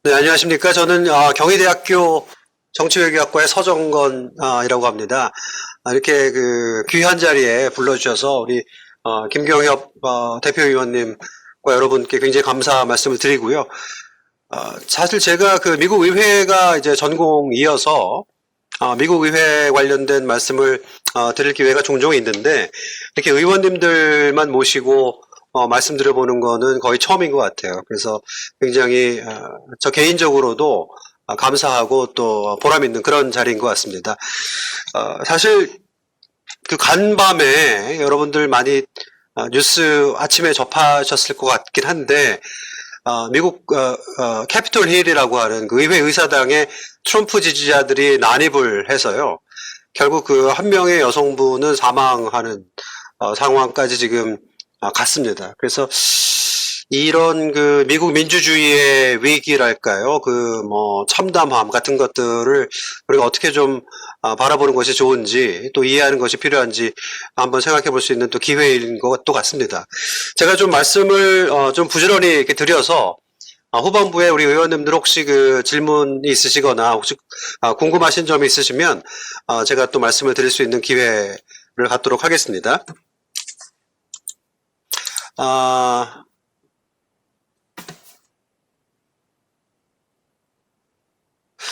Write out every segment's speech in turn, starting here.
네, 안녕하십니까. 저는 경희대학교 정치외교학과의 서정건이라고 합니다. 이렇게 그 귀한 자리에 불러주셔서 우리 김경협 대표위원님과 여러분께 굉장히 감사 말씀을 드리고요. 사실 제가 그 미국 의회가 이제 전공이어서 미국 의회 관련된 말씀을 드릴 기회가 종종 있는데 이렇게 의원님들만 모시고 말씀드려보는 거는 거의 처음인 것 같아요. 그래서 굉장히 저 개인적으로도 감사하고 또 보람 있는 그런 자리인 것 같습니다. 사실 그 간밤에 여러분들 많이 뉴스 아침에 접하셨을 것 같긴 한데 미국 캐피톨 힐이라고 하는 그 의회 의사당의 트럼프 지지자들이 난입을 해서요. 결국 그 한 명의 여성분은 사망하는 상황까지 지금 갔습니다. 그래서 이런 그 미국 민주주의의 위기랄까요? 그 뭐 참담함 같은 것들을 우리가 어떻게 좀 바라보는 것이 좋은지 또 이해하는 것이 필요한지 한번 생각해 볼 수 있는 또 기회인 것도 같습니다. 제가 좀 말씀을 좀 부지런히 이렇게 드려서 후반부에 우리 의원님들 혹시 그 질문이 있으시거나 혹시 궁금하신 점이 있으시면 제가 또 말씀을 드릴 수 있는 기회를 갖도록 하겠습니다.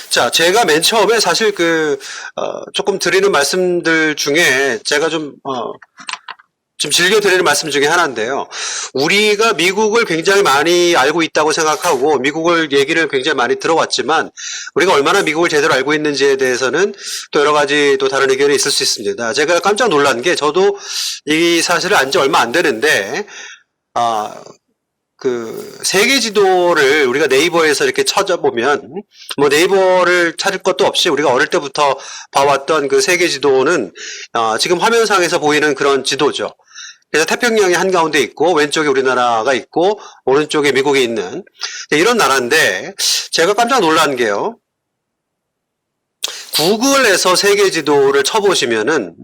자, 제가 맨 처음에 사실 조금 드리는 말씀들 중에 제가 좀 즐겨 드리는 말씀 중에 하나인데요. 우리가 미국을 굉장히 많이 알고 있다고 생각하고 미국을 얘기를 굉장히 많이 들어왔지만 우리가 얼마나 미국을 제대로 알고 있는지에 대해서는 또 여러 가지 또 다른 의견이 있을 수 있습니다. 제가 깜짝 놀란 게 저도 이 사실을 안 지 얼마 안 되는데 그 세계 지도를 우리가 네이버에서 이렇게 찾아보면 뭐 네이버를 찾을 것도 없이 우리가 어릴 때부터 봐왔던 그 세계 지도는 지금 화면상에서 보이는 그런 지도죠. 그래서 태평양이 한가운데 있고 왼쪽에 우리나라가 있고 오른쪽에 미국이 있는 이런 나라인데 제가 깜짝 놀란 게요. 구글에서 세계 지도를 쳐보시면은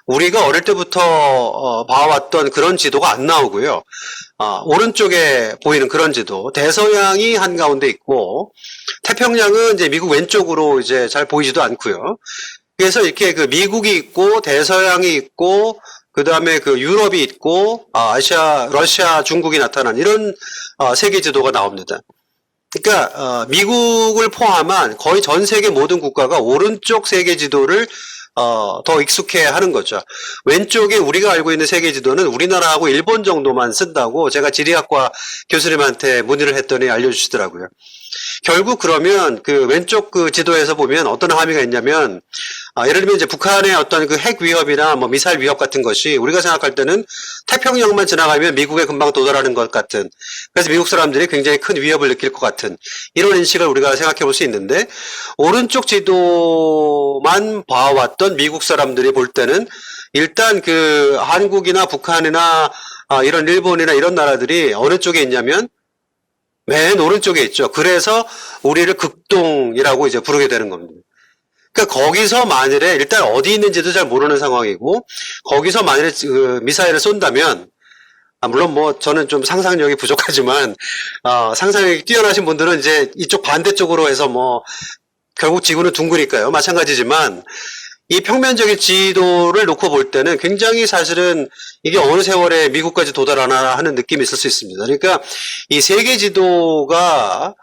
우리가 어릴 때부터 봐왔던 그런 지도가 안 나오고요. 오른쪽에 보이는 그런 지도, 대서양이 한가운데 있고 태평양은 이제 미국 왼쪽으로 이제 잘 보이지도 않고요. 그래서 이렇게 그 미국이 있고 대서양이 있고 그 다음에 그 유럽이 있고 아시아, 러시아, 중국이 나타난 이런 세계 지도가 나옵니다. 그러니까 미국을 포함한 거의 전 세계 모든 국가가 오른쪽 세계 지도를 더 익숙해 하는 거죠. 왼쪽에 우리가 알고 있는 세계 지도는 우리나라하고 일본 정도만 쓴다고 제가 지리학과 교수님한테 문의를 했더니 알려주시더라고요. 결국 그러면 그 왼쪽 그 지도에서 보면 어떤 함의가 있냐면 예를 들면 이제 북한의 어떤 그 핵 위협이나 뭐 미사일 위협 같은 것이 우리가 생각할 때는 태평양만 지나가면 미국에 금방 도달하는 것 같은, 그래서 미국 사람들이 굉장히 큰 위협을 느낄 것 같은 이런 인식을 우리가 생각해 볼 수 있는데 오른쪽 지도만 봐왔던 미국 사람들이 볼 때는 일단 그 한국이나 북한이나 이런 일본이나 이런 나라들이 어느 쪽에 있냐면 맨 오른쪽에 있죠. 그래서 우리를 극동이라고 이제 부르게 되는 겁니다. 그러니까 거기서 만일에 일단 어디 있는지도 잘 모르는 상황이고 거기서 만일에 그 미사일을 쏜다면 물론 뭐 저는 좀 상상력이 부족하지만 상상력이 뛰어나신 분들은 이제 이쪽 반대쪽으로 해서 뭐 결국 지구는 둥그니까요. 마찬가지지만 이 평면적인 지도를 놓고 볼 때는 굉장히 사실은 이게 어느 세월에 미국까지 도달하나 하는 느낌이 있을 수 있습니다. 그러니까 이 세계 지도가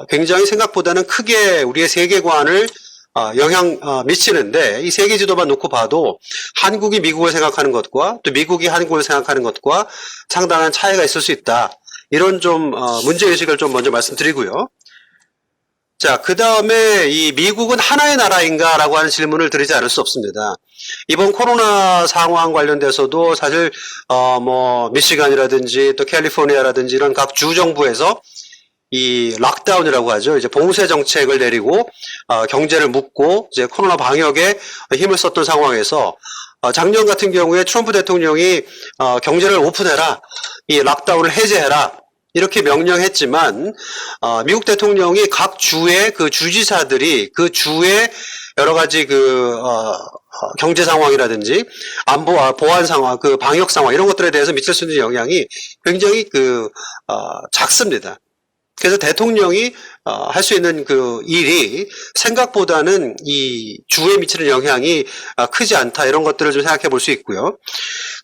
굉장히 생각보다는 크게 우리의 세계관을 영향 미치는데 이 세계 지도만 놓고 봐도 한국이 미국을 생각하는 것과 또 미국이 한국을 생각하는 것과 상당한 차이가 있을 수 있다. 이런 좀 문제의식을 좀 먼저 말씀드리고요. 자, 그 다음에 이 미국은 하나의 나라인가 라고 하는 질문을 드리지 않을 수 없습니다. 이번 코로나 상황 관련돼서도 사실 뭐 미시간이라든지 또 캘리포니아라든지 이런 각 주 정부에서 이 락다운이라고 하죠. 이제 봉쇄 정책을 내리고 경제를 묶고 이제 코로나 방역에 힘을 썼던 상황에서 작년 같은 경우에 트럼프 대통령이 경제를 오픈해라, 이 락다운을 해제해라 이렇게 명령했지만 미국 대통령이 각 주의 그 주지사들이 그 주의 여러 가지 그 경제 상황이라든지 안보 보안 상황, 그 방역 상황 이런 것들에 대해서 미칠 수 있는 영향이 굉장히 작습니다. 그래서 대통령이 할 수 있는 그 일이 생각보다는 이 주에 미치는 영향이 크지 않다, 이런 것들을 좀 생각해 볼 수 있고요.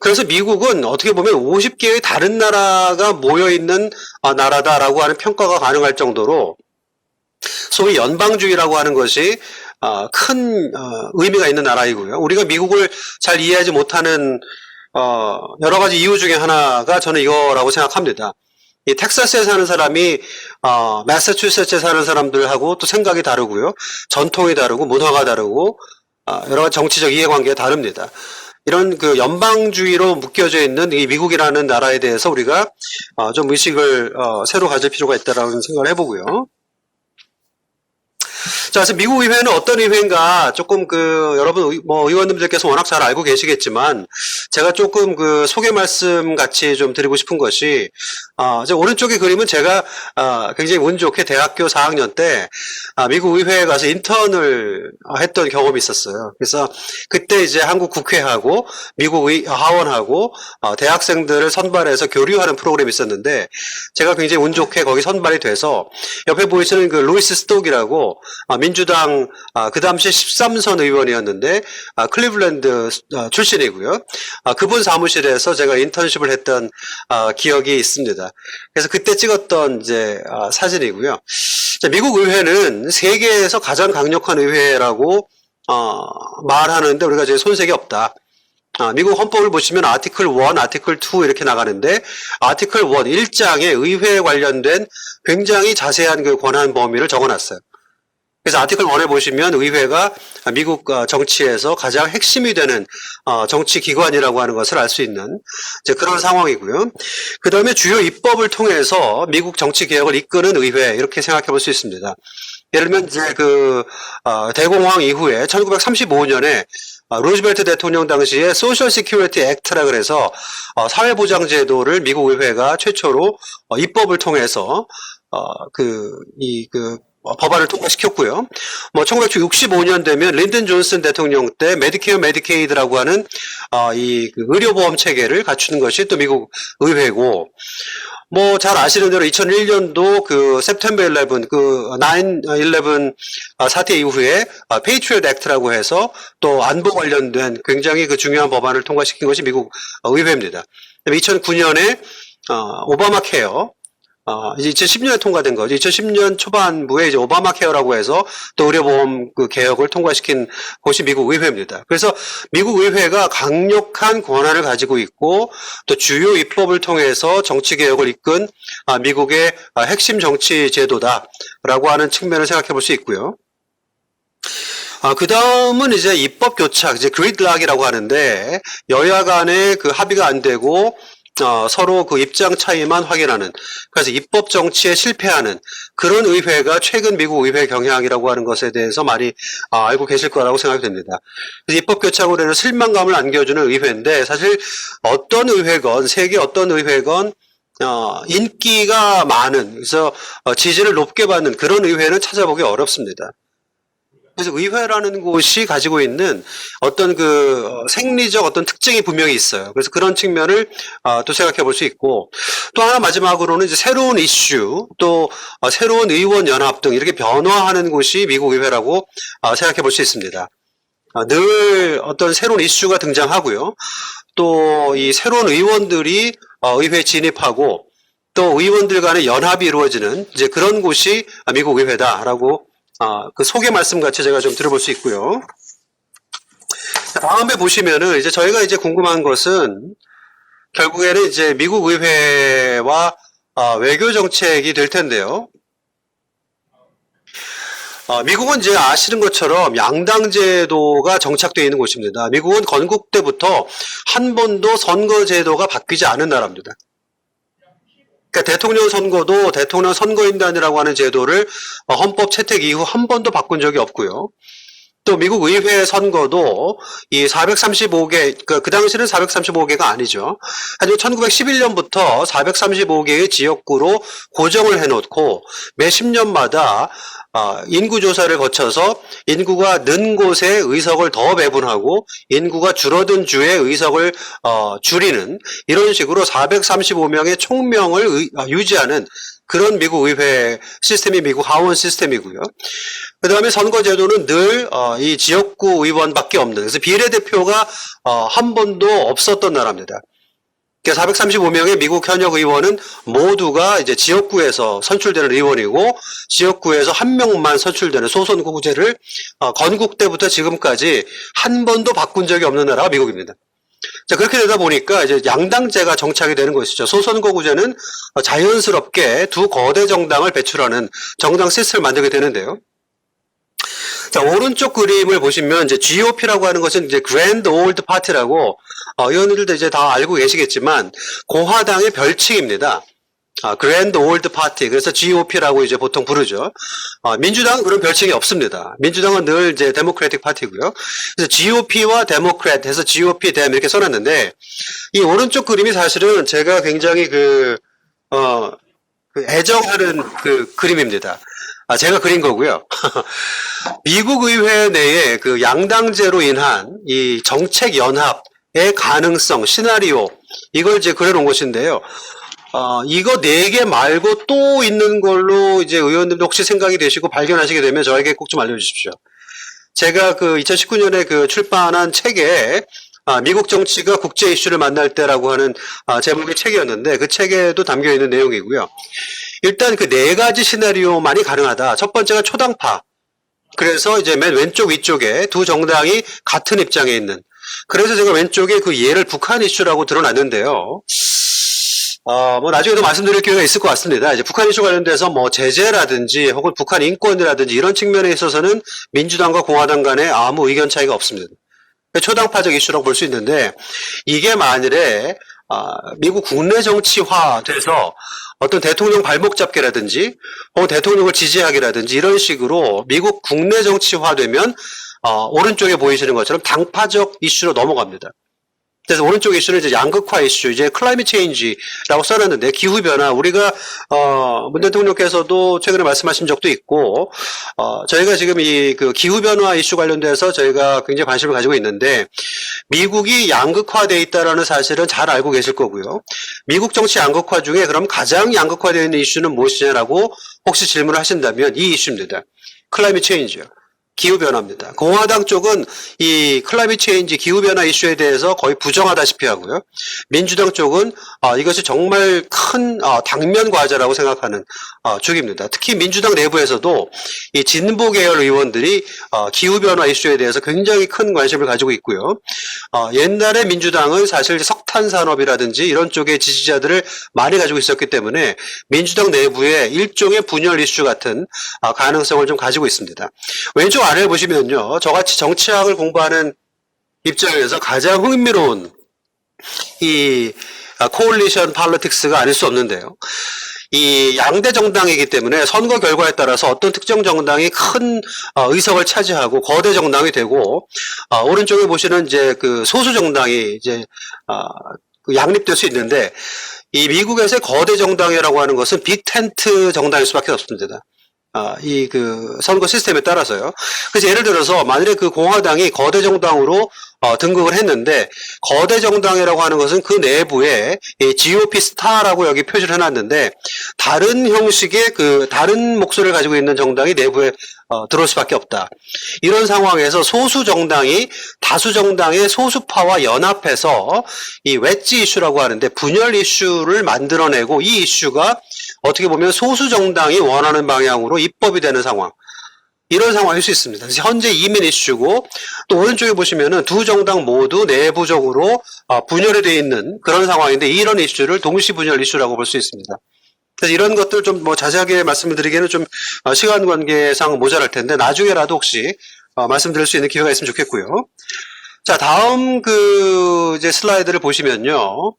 그래서 미국은 어떻게 보면 50개의 다른 나라가 모여있는 나라다라고 하는 평가가 가능할 정도로 소위 연방주의라고 하는 것이 큰 의미가 있는 나라이고요. 우리가 미국을 잘 이해하지 못하는 여러 가지 이유 중에 하나가 저는 이거라고 생각합니다. 이 텍사스에 사는 사람이 매사추세츠에 사는 사람들하고 또 생각이 다르고요. 전통이 다르고 문화가 다르고 여러 가지 정치적 이해관계가 다릅니다. 이런 그 연방주의로 묶여져 있는 이 미국이라는 나라에 대해서 우리가 좀 의식을 새로 가질 필요가 있다라는 생각을 해보고요. 자, 그래서 미국 의회는 어떤 의회인가 조금 여러분 의원님들께서 워낙 잘 알고 계시겠지만 제가 조금 소개 말씀 같이 좀 드리고 싶은 것이 이제 오른쪽의 그림은 제가 굉장히 운 좋게 대학교 4학년 때 미국 의회에 가서 인턴을 했던 경험이 있었어요. 그래서 그때 이제 한국 국회하고 미국 하원하고 대학생들을 선발해서 교류하는 프로그램이 있었는데 제가 굉장히 운 좋게 거기 선발이 돼서 옆에 보이시는 루이스 스톡이라고 민주당 그 당시 13선 의원이었는데 클리블랜드 출신이고요. 그분 사무실에서 제가 인턴십을 했던 기억이 있습니다. 그래서 그때 찍었던 이제 사진이고요. 자, 미국 의회는 세계에서 가장 강력한 의회라고 말하는데 우리가 이제 손색이 없다. 미국 헌법을 보시면 아티클 1, 아티클 2 이렇게 나가는데 아티클 1, 1장에 의회에 관련된 굉장히 자세한 그 권한 범위를 적어놨어요. 그래서 아티클 1에 보시면 의회가 미국 정치에서 가장 핵심이 되는 정치 기관이라고 하는 것을 알 수 있는 이제 그런 상황이고요. 그 다음에 주요 입법을 통해서 미국 정치 개혁을 이끄는 의회, 이렇게 생각해 볼 수 있습니다. 예를 들면 이제 대공황 이후에 1935년에 루즈벨트 대통령 당시에 소셜 시큐리티 액트라 그래서 사회보장제도를 미국 의회가 최초로 입법을 통해서 법안을 통과시켰고요. 1965년 되면 린든 존슨 대통령 때 메디케어 메디케이드라고 하는 의료보험 체계를 갖추는 것이 또 미국 의회고, 잘 아시는 대로 2001년도 September 11, 9/11 사태 이후에 페이트리엇 액트라고 해서 또 안보 관련된 굉장히 중요한 법안을 통과시킨 것이 미국 의회입니다. 2009년에 오바마 케어, 이제 2010년에 통과된 거죠. 2010년 초반부에 이제 오바마 케어라고 해서 또 의료보험 개혁을 통과시킨 곳이 미국 의회입니다. 그래서 미국 의회가 강력한 권한을 가지고 있고 또 주요 입법을 통해서 정치 개혁을 이끈 미국의 핵심 정치 제도다라고 하는 측면을 생각해 볼 수 있고요. 그 다음은 이제 입법 교착, 이제 그리드락이라고 하는데 여야 간에 합의가 안 되고 서로 입장 차이만 확인하는, 그래서 입법 정치에 실패하는 그런 의회가 최근 미국 의회 경향이라고 하는 것에 대해서 많이 알고 계실 거라고 생각이 됩니다. 그래서 입법 교착으로 인해 실망감을 안겨주는 의회인데 사실 어떤 의회건 세계 어떤 의회건 인기가 많은, 그래서 지지를 높게 받는 그런 의회는 찾아보기 어렵습니다. 그래서 의회라는 곳이 가지고 있는 어떤 생리적 어떤 특징이 분명히 있어요. 그래서 그런 측면을 또 생각해 볼 수 있고, 또 하나 마지막으로는 이제 새로운 이슈, 또 새로운 의원 연합 등 이렇게 변화하는 곳이 미국 의회라고 생각해 볼 수 있습니다. 늘 어떤 새로운 이슈가 등장하고요. 또 이 새로운 의원들이 의회에 진입하고 또 의원들 간의 연합이 이루어지는 이제 그런 곳이 미국 의회다라고 소개 말씀 같이 제가 좀 들어볼 수 있고요. 다음에 보시면은 이제 저희가 이제 궁금한 것은 결국에는 이제 미국 의회와 외교 정책이 될 텐데요. 미국은 이제 아시는 것처럼 양당 제도가 정착되어 있는 곳입니다. 미국은 건국 때부터 한 번도 선거 제도가 바뀌지 않은 나라입니다. 그러니까 대통령 선거도 대통령 선거인단이라고 하는 제도를 헌법 채택 이후 한 번도 바꾼 적이 없고요. 또 미국 의회 선거도 이 435개, 그 당시는 435개가 아니죠. 하지만 1911년부터 435개의 지역구로 고정을 해놓고 매 10년마다 인구조사를 거쳐서 인구가 는 곳에 의석을 더 배분하고 인구가 줄어든 주에 의석을 줄이는 이런 식으로 435명의 총명을 유지하는 그런 미국 의회 시스템이 미국 하원 시스템이고요. 그 다음에 선거제도는 늘 이 지역구 의원밖에 없는, 그래서 비례대표가 한 번도 없었던 나라입니다. 435명의 미국 현역 의원은 모두가 이제 지역구에서 선출되는 의원이고, 지역구에서 한 명만 선출되는 소선거구제를 건국 때부터 지금까지 한 번도 바꾼 적이 없는 나라가 미국입니다. 자, 그렇게 되다 보니까 이제 양당제가 정착이 되는 것이죠. 소선거구제는 자연스럽게 두 거대 정당을 배출하는 정당 시스템을 만들게 되는데요. 자, 오른쪽 그림을 보시면 이제 GOP라고 하는 것은 이제 Grand Old Party라고 의원들도 이제 다 알고 계시겠지만 공화당의 별칭입니다. Grand Old Party. 그래서 GOP라고 이제 보통 부르죠. 민주당은 그런 별칭이 없습니다. 민주당은 늘 이제 데모크래틱 파티고요. 그래서 GOP와 데모크래트 해서 GOP 댐 이렇게 써놨는데, 이 오른쪽 그림이 사실은 제가 굉장히 애정하는 그 그림입니다. 제가 그린 거고요. 미국 의회 내에 그 양당제로 인한 이 정책 연합의 가능성, 시나리오, 이걸 이제 그려놓은 것인데요. 이거 4개 말고 또 있는 걸로 이제 의원님도 혹시 생각이 되시고 발견하시게 되면 저에게 꼭 좀 알려주십시오. 제가 그 2019년에 그 출판한 책에 미국 정치가 국제 이슈를 만날 때라고 하는 제목의 책이었는데, 그 책에도 담겨 있는 내용이고요. 일단 그 4가지 시나리오만이 가능하다. 첫 번째가 초당파. 그래서 이제 맨 왼쪽 위쪽에 두 정당이 같은 입장에 있는. 그래서 제가 왼쪽에 그 예를 북한 이슈라고 드러났는데요. 뭐 나중에도 말씀드릴 기회가 있을 것 같습니다. 이제 북한 이슈 관련돼서 뭐 제재라든지 혹은 북한 인권이라든지 이런 측면에 있어서는 민주당과 공화당 간에 아무 의견 차이가 없습니다. 초당파적 이슈라고 볼 수 있는데, 이게 만일에 미국 국내 정치화 돼서 어떤 대통령 발목 잡기라든지 혹은 대통령을 지지하기라든지 이런 식으로 미국 국내 정치화 되면 오른쪽에 보이시는 것처럼 당파적 이슈로 넘어갑니다. 그래서 오른쪽 이슈는 이제 양극화 이슈, 이제 클라이밋 체인지라고 써놨는데, 기후변화, 우리가, 문 대통령께서도 최근에 말씀하신 적도 있고, 저희가 지금 이 그 기후변화 이슈 관련돼서 저희가 굉장히 관심을 가지고 있는데, 미국이 양극화되어 있다라는 사실은 잘 알고 계실 거고요. 미국 정치 양극화 중에 그럼 가장 양극화되어 있는 이슈는 무엇이냐라고 혹시 질문을 하신다면 이 이슈입니다. 클라이밋 체인지요. 기후변화입니다. 공화당 쪽은 이 클라이밋 체인지 기후변화 이슈에 대해서 거의 부정하다시피 하고요. 민주당 쪽은 이것이 정말 큰 당면 과제라고 생각하는 쪽입니다. 특히 민주당 내부에서도 이 진보 계열 의원들이 기후변화 이슈에 대해서 굉장히 큰 관심을 가지고 있고요. 옛날에 민주당은 사실 석탄 산업이라든지 이런 쪽의 지지자들을 많이 가지고 있었기 때문에 민주당 내부에 일종의 분열 이슈 같은 가능성을 좀 가지고 있습니다. 왼쪽 아래를 보시면요, 저같이 정치학을 공부하는 입장에서 가장 흥미로운 이 코올리션 팔리틱스가 아닐 수 없는데요. 이 양대 정당이기 때문에 선거 결과에 따라서 어떤 특정 정당이 큰 의석을 차지하고 거대 정당이 되고, 오른쪽에 보시는 이제 그 소수 정당이 이제 양립될 수 있는데, 이 미국에서의 거대 정당이라고 하는 것은 빅 텐트 정당일 수밖에 없습니다. 이 그 선거 시스템에 따라서요. 그래서 예를 들어서 만일에 그 공화당이 거대 정당으로 등극을 했는데, 거대 정당이라고 하는 것은 그 내부에 이 GOP 스타라고 여기 표시를 해놨는데, 다른 형식의 그 다른 목소리를 가지고 있는 정당이 내부에 들어올 수밖에 없다. 이런 상황에서 소수 정당이 다수 정당의 소수파와 연합해서 이 웨지 이슈라고 하는데 분열 이슈를 만들어내고, 이 이슈가 어떻게 보면 소수 정당이 원하는 방향으로 입법이 되는 상황, 이런 상황일 수 있습니다. 현재 이민 이슈고, 또 오른쪽에 보시면은 두 정당 모두 내부적으로 분열이 되어 있는 그런 상황인데, 이런 이슈를 동시 분열 이슈라고 볼 수 있습니다. 그래서 이런 것들 좀 뭐 자세하게 말씀을 드리기에는 좀 시간 관계상 모자랄 텐데, 나중에라도 혹시 말씀드릴 수 있는 기회가 있으면 좋겠고요. 자, 다음 그 이제 슬라이드를 보시면요.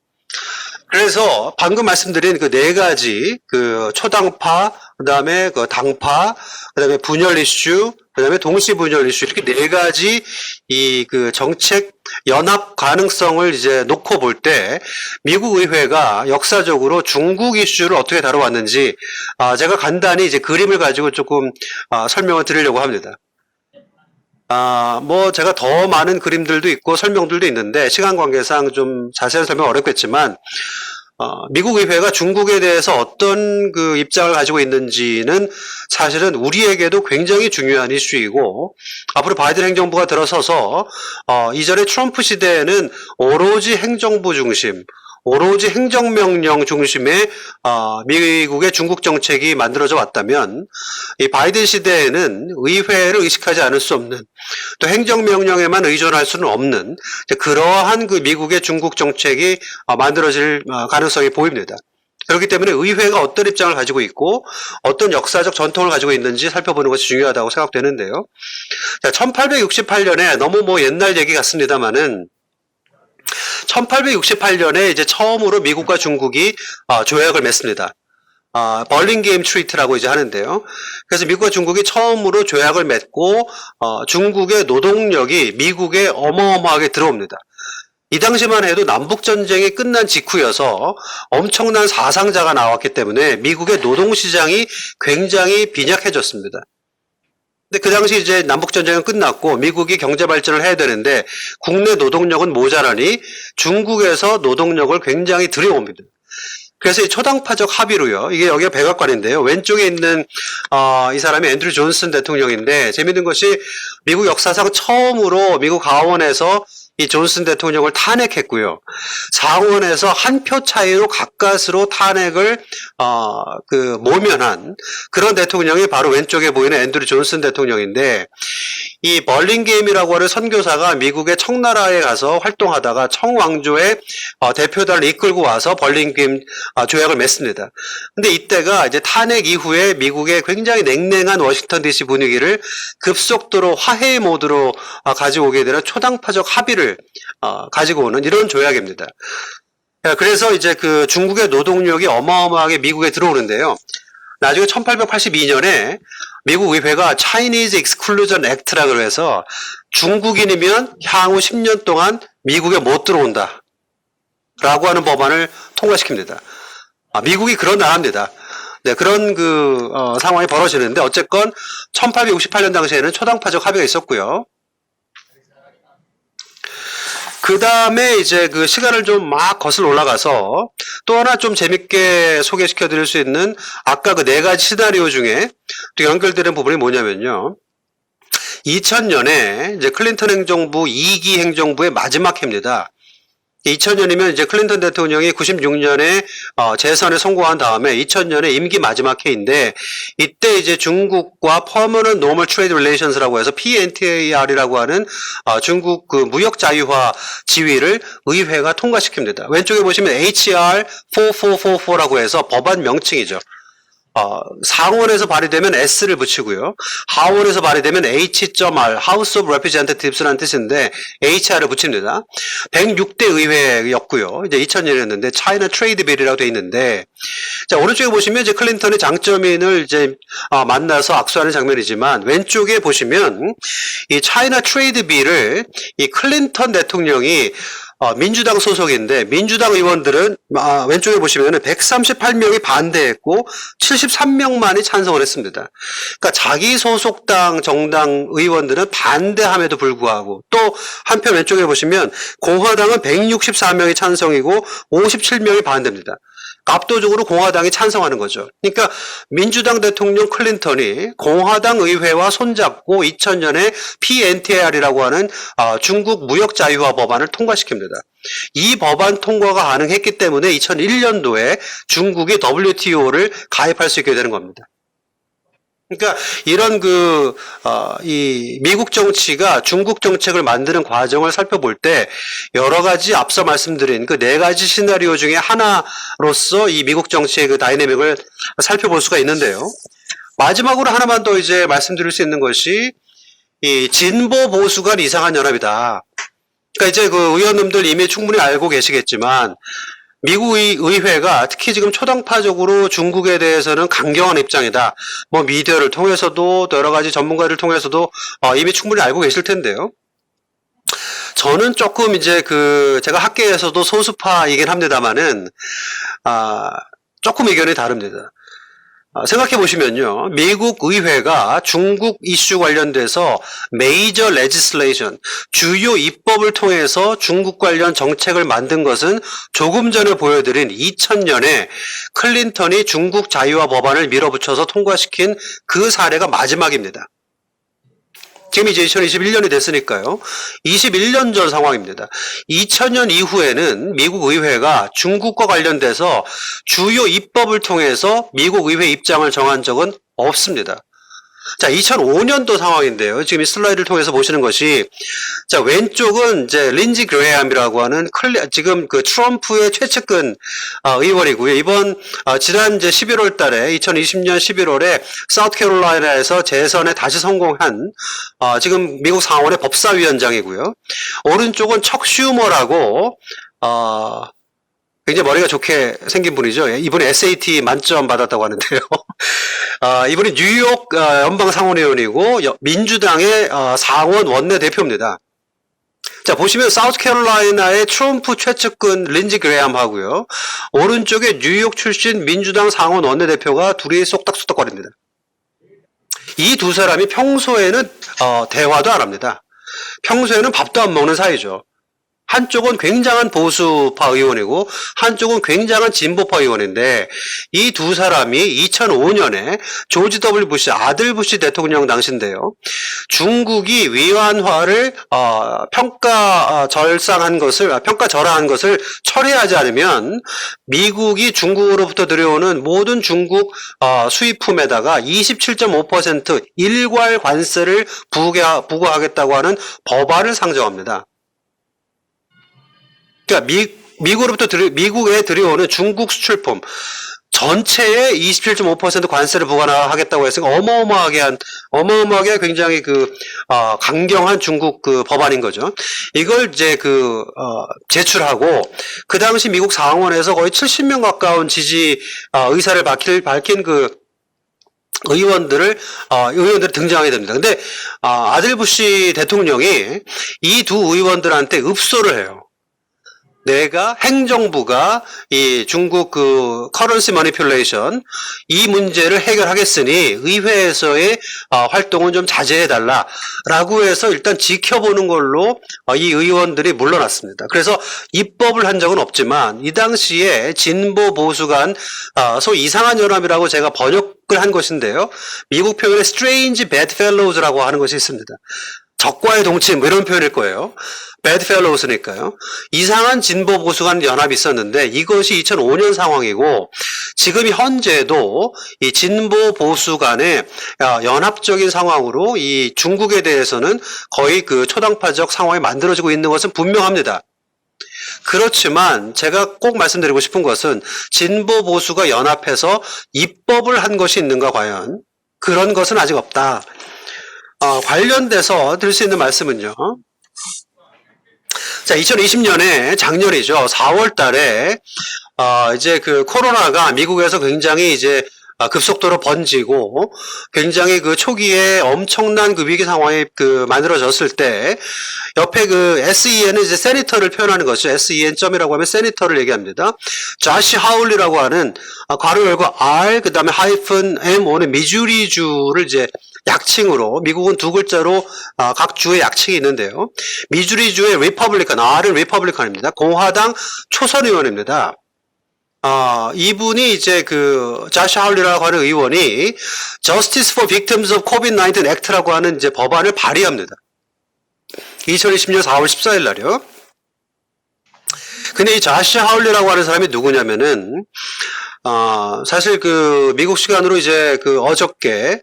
그래서 방금 말씀드린 그 4가지 그 초당파, 그다음에 그 당파, 그다음에 분열 이슈, 그다음에 동시 분열 이슈, 이렇게 4가지 이 그 정책 연합 가능성을 이제 놓고 볼 때 미국 의회가 역사적으로 중국 이슈를 어떻게 다뤄왔는지 제가 간단히 이제 그림을 가지고 조금 설명을 드리려고 합니다. 뭐 제가 더 많은 그림들도 있고 설명들도 있는데 시간 관계상 좀 자세한 설명 어렵겠지만, 미국 의회가 중국에 대해서 어떤 그 입장을 가지고 있는지는 사실은 우리에게도 굉장히 중요한 이슈이고, 앞으로 바이든 행정부가 들어서서 이전에 트럼프 시대에는 오로지 행정부 중심, 오로지 행정명령 중심의 미국의 중국 정책이 만들어져 왔다면, 이 바이든 시대에는 의회를 의식하지 않을 수 없는, 또 행정명령에만 의존할 수는 없는 그러한 그 미국의 중국 정책이 만들어질 가능성이 보입니다. 그렇기 때문에 의회가 어떤 입장을 가지고 있고 어떤 역사적 전통을 가지고 있는지 살펴보는 것이 중요하다고 생각되는데요. 자, 1868년에 너무 뭐 옛날 얘기 같습니다만은 1868년에 이제 처음으로 미국과 중국이 조약을 맺습니다. 벌링게임 트리트라고 이제 하는데요. 그래서 미국과 중국이 처음으로 조약을 맺고 중국의 노동력이 미국에 어마어마하게 들어옵니다. 이 당시만 해도 남북전쟁이 끝난 직후여서 엄청난 사상자가 나왔기 때문에 미국의 노동시장이 굉장히 빈약해졌습니다. 근데 그 당시 이제 남북전쟁은 끝났고 미국이 경제 발전을 해야 되는데 국내 노동력은 모자라니 중국에서 노동력을 굉장히 들여옵니다. 그래서 이 초당파적 합의로요. 이게 여기가 백악관인데요. 왼쪽에 있는 이 사람이 앤드류 존슨 대통령인데 재밌는 것이 미국 역사상 처음으로 미국 하원에서 이 존슨 대통령을 탄핵했고요. 상원에서 한 표 차이로 가까스로 탄핵을 모면한 그런 대통령이 바로 왼쪽에 보이는 앤드류 존슨 대통령인데, 이 벌링게임이라고 하는 선교사가 미국의 청나라에 가서 활동하다가 청왕조의 대표단을 이끌고 와서 벌링게임 조약을 맺습니다. 근데 이때가 이제 탄핵 이후에 미국의 굉장히 냉랭한 워싱턴 DC 분위기를 급속도로 화해 모드로 가져오게 되는 초당파적 합의를 가지고 오는 이런 조약입니다. 그래서 이제 그 중국의 노동력이 어마어마하게 미국에 들어오는데요. 나중에 1882년에 미국 의회가 Chinese Exclusion Act라고 해서 중국인이면 향후 10년 동안 미국에 못 들어온다 라고 하는 법안을 통과시킵니다. 미국이 그런 나라입니다. 네, 그런 상황이 벌어지는데 어쨌건 1868년 당시에는 초당파적 합의가 있었고요. 그 다음에 이제 그 시간을 좀 막 거슬러 올라가서 또 하나 좀 재밌게 소개시켜 드릴 수 있는 아까 그 네 가지 시나리오 중에 또 연결되는 부분이 뭐냐면요. 2000년에 이제 클린턴 행정부 2기 행정부의 마지막 해입니다. 2000년이면 이제 클린턴 대통령이 96년에 재선에 성공한 다음에 2000년에 임기 마지막 해인데, 이때 이제 중국과 Permanent Normal Trade Relations라고 해서 PNTR이라고 하는 중국 그 무역 자유화 지위를 의회가 통과시킵니다. 왼쪽에 보시면 HR 4444라고 해서 법안 명칭이죠. 상원에서 발의되면 S를 붙이고요. 하원에서 발의되면 H.R, House of Representatives라는 뜻인데 HR을 붙입니다. 106대 의회였고요. 이제 2000년이었는데 China Trade Bill이라고 되어 있는데, 자, 오른쪽에 보시면 이제 클린턴이 장점인을 이제 만나서 악수하는 장면이지만, 왼쪽에 보시면 이 China Trade Bill을 이 클린턴 대통령이 민주당 소속인데 민주당 의원들은 왼쪽에 보시면 138명이 반대했고 73명만이 찬성을 했습니다. 그러니까 자기 소속당 정당 의원들은 반대함에도 불구하고, 또 한편 왼쪽에 보시면 공화당은 164명이 찬성이고 57명이 반대입니다. 압도적으로 공화당이 찬성하는 거죠. 그러니까 민주당 대통령 클린턴이 공화당 의회와 손잡고 2000년에 PNTR이라고 하는 중국 무역 자유화 법안을 통과시킵니다. 이 법안 통과가 가능했기 때문에 2001년도에 중국이 WTO를 가입할 수 있게 되는 겁니다. 그러니까 이런 이 미국 정치가 중국 정책을 만드는 과정을 살펴볼 때 여러 가지 앞서 말씀드린 그 네 가지 시나리오 중에 하나로서 이 미국 정치의 그 다이내믹을 살펴볼 수가 있는데요. 마지막으로 하나만 더 이제 말씀드릴 수 있는 것이 이 진보 보수 간 이상한 연합이다. 그러니까 이제 그 의원님들 이미 충분히 알고 계시겠지만, 미국 의회가 특히 지금 초당파적으로 중국에 대해서는 강경한 입장이다. 뭐 미디어를 통해서도 또 여러 가지 전문가를 통해서도 이미 충분히 알고 계실 텐데요. 저는 조금 이제 제가 학계에서도 소수파이긴 합니다만은 조금 의견이 다릅니다. 생각해 보시면요. 미국 의회가 중국 이슈 관련돼서 메이저 레지슬레이션, 주요 입법을 통해서 중국 관련 정책을 만든 것은 조금 전에 보여드린 2000년에 클린턴이 중국 자유화 법안을 밀어붙여서 통과시킨 그 사례가 마지막입니다. 지금 이제 2021년이 됐으니까요. 21년 전 상황입니다. 2000년 이후에는 미국 의회가 중국과 관련돼서 주요 입법을 통해서 미국 의회 입장을 정한 적은 없습니다. 자, 2005년도 상황인데요. 지금 이 슬라이드를 통해서 보시는 것이, 자, 왼쪽은 이제 린지 그레이엄이라고 하는 지금 그 트럼프의 최측근 의원이고요. 지난 이제 11월 달에 2020년 11월에 사우스캐롤라이나에서 재선에 다시 성공한 지금 미국 상원의 법사위원장이고요. 오른쪽은 척 슈머라고 굉장히 머리가 좋게 생긴 분이죠. 이분이 SAT 만점 받았다고 하는데요. 이분이 뉴욕 연방상원의원이고 민주당의 상원 원내대표입니다. 자, 보시면 사우스캐롤라이나의 트럼프 최측근 린지 그레이엄하고요. 오른쪽에 뉴욕 출신 민주당 상원 원내대표가 둘이 쏙닥쏙닥거립니다. 이 두 사람이 평소에는 대화도 안 합니다. 평소에는 밥도 안 먹는 사이죠. 한쪽은 굉장한 보수파 의원이고 한쪽은 굉장한 진보파 의원인데 이 두 사람이 2005년에 조지 W 부시 아들 부시 대통령 당시인데요. 중국이 위안화를 평가절하한 것을 철회하지 않으면 미국이 중국으로부터 들여오는 모든 중국 수입품에다가 27.5% 일괄 관세를 부과하겠다고 하는 법안을 상정합니다. 그러니까 미국에 들여오는 중국 수출품 전체에 27.5% 관세를 부과하겠다고 했으니까 어마어마하게 굉장히 강경한 중국 법안인 거죠. 이걸 이제 제출하고 그 당시 미국 상원에서 거의 70명 가까운 지지 의사를 밝힌 의원들이 등장하게 됩니다. 근데 아들 부시 대통령이 이 두 의원들한테 읍소를 해요. 내가 행정부가 이 중국 커런시 머니퓰레이션 이 문제를 해결하겠으니 의회에서의 활동은 좀 자제해달라 라고 해서 일단 지켜보는 걸로 이 의원들이 물러났습니다. 그래서 입법을 한 적은 없지만 이 당시에 진보 보수 간 소위 이상한 연합이라고 제가 번역을 한 것인데요. 미국 표현에 strange bedfellows라고 하는 것이 있습니다. 적과의 동침 뭐 이런 표현일 거예요. bedfellows니까요. 이상한 진보 보수 간 연합이 있었는데 이것이 2005년 상황이고 지금 현재도 이 진보 보수 간의 연합적인 상황으로 이 중국에 대해서는 거의 초당파적 상황이 만들어지고 있는 것은 분명합니다. 그렇지만 제가 꼭 말씀드리고 싶은 것은 진보 보수가 연합해서 입법을 한 것이 있는가 과연 그런 것은 아직 없다. 관련돼서 드릴 수 있는 말씀은요. 자, 2020년에 작년이죠. 4월 달에, 이제 코로나가 미국에서 굉장히 이제 급속도로 번지고 굉장히 초기에 엄청난 위기 상황이 만들어졌을 때 옆에 SEN은 이제 세니터를 표현하는 것이죠. SEN.이라고 하면 세니터를 얘기합니다. 자시 하울리라고 하는 괄호 열고 R 그다음에 하이픈 M5는 미주리주를 이제 약칭으로 미국은 두 글자로 각 주의 약칭이 있는데요. 미주리주의 리퍼블리칸, R은 리퍼블리칸입니다. 공화당 초선 의원입니다. 이분이 이제 자시 하울리라고 하는 의원이 Justice for Victims of COVID-19 Act라고 하는 이제 법안을 발의합니다. 2020년 4월 14일 날이요. 근데 이 자시 하울리라고 하는 사람이 누구냐면은 사실 미국 시간으로 이제 어저께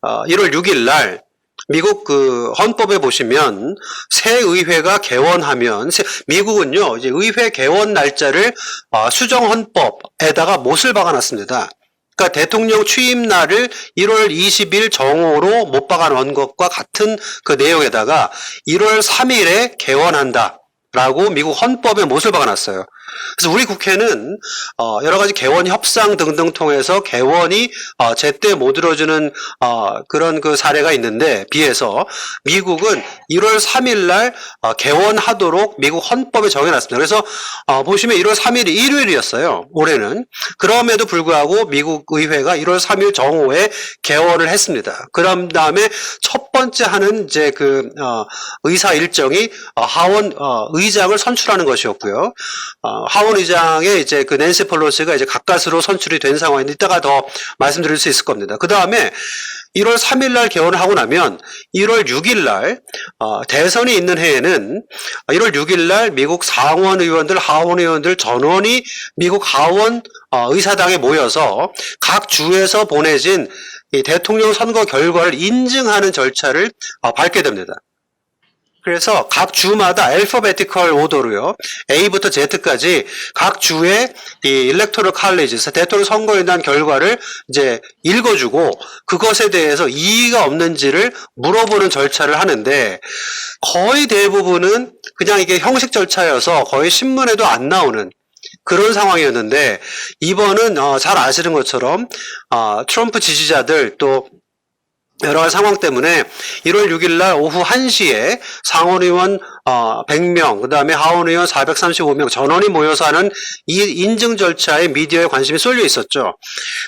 1월 6일 날 미국 헌법에 보시면 새 의회가 개원하면 미국은요 이제 의회 개원 날짜를 수정 헌법에다가 못을 박아놨습니다. 그러니까 대통령 취임 날을 1월 20일 정오로 못 박아놓은 것과 같은 내용에다가 1월 3일에 개원한다라고 미국 헌법에 못을 박아놨어요. 그래서 우리 국회는 여러 가지 개원 협상 등등 통해서 개원이 제때 못 이루어지는 그런 그 사례가 있는데 비해서 미국은 1월 3일 날 개원하도록 미국 헌법에 정해놨습니다. 그래서 보시면 1월 3일이 일요일이었어요. 올해는. 그럼에도 불구하고 미국 의회가 1월 3일 정오에 개원을 했습니다. 그런 다음에 첫 번째 하는 이제 그 의사 일정이 하원 의장을 선출하는 것이었고요. 하원 의장의 이제 그 낸시 펠로시가 이제 가까스로 선출이 된 상황인데 이따가 더 말씀드릴 수 있을 겁니다. 그 다음에 1월 3일 날 개원을 하고 나면 1월 6일 날 대선이 있는 해에는 1월 6일 날 미국 상원 의원들, 하원 의원들 전원이 미국 하원 의사당에 모여서 각 주에서 보내진 이 대통령 선거 결과를 인증하는 절차를 밟게 됩니다. 그래서 각 주마다 알파베티컬 오더로요. A부터 Z까지 각 주의 이 일렉토럴 칼리지에서 대통령 선거인단 결과를 이제 읽어주고 그것에 대해서 이의가 없는지를 물어보는 절차를 하는데 거의 대부분은 그냥 이게 형식 절차여서 거의 신문에도 안 나오는 그런 상황이었는데 이번은 잘 아시는 것처럼 트럼프 지지자들 또 여러 가지 상황 때문에 1월 6일 날 오후 1시에 상원의원 100명, 그 다음에 하원의원 435명 전원이 모여서 하는 이 인증 절차에 미디어에 관심이 쏠려 있었죠.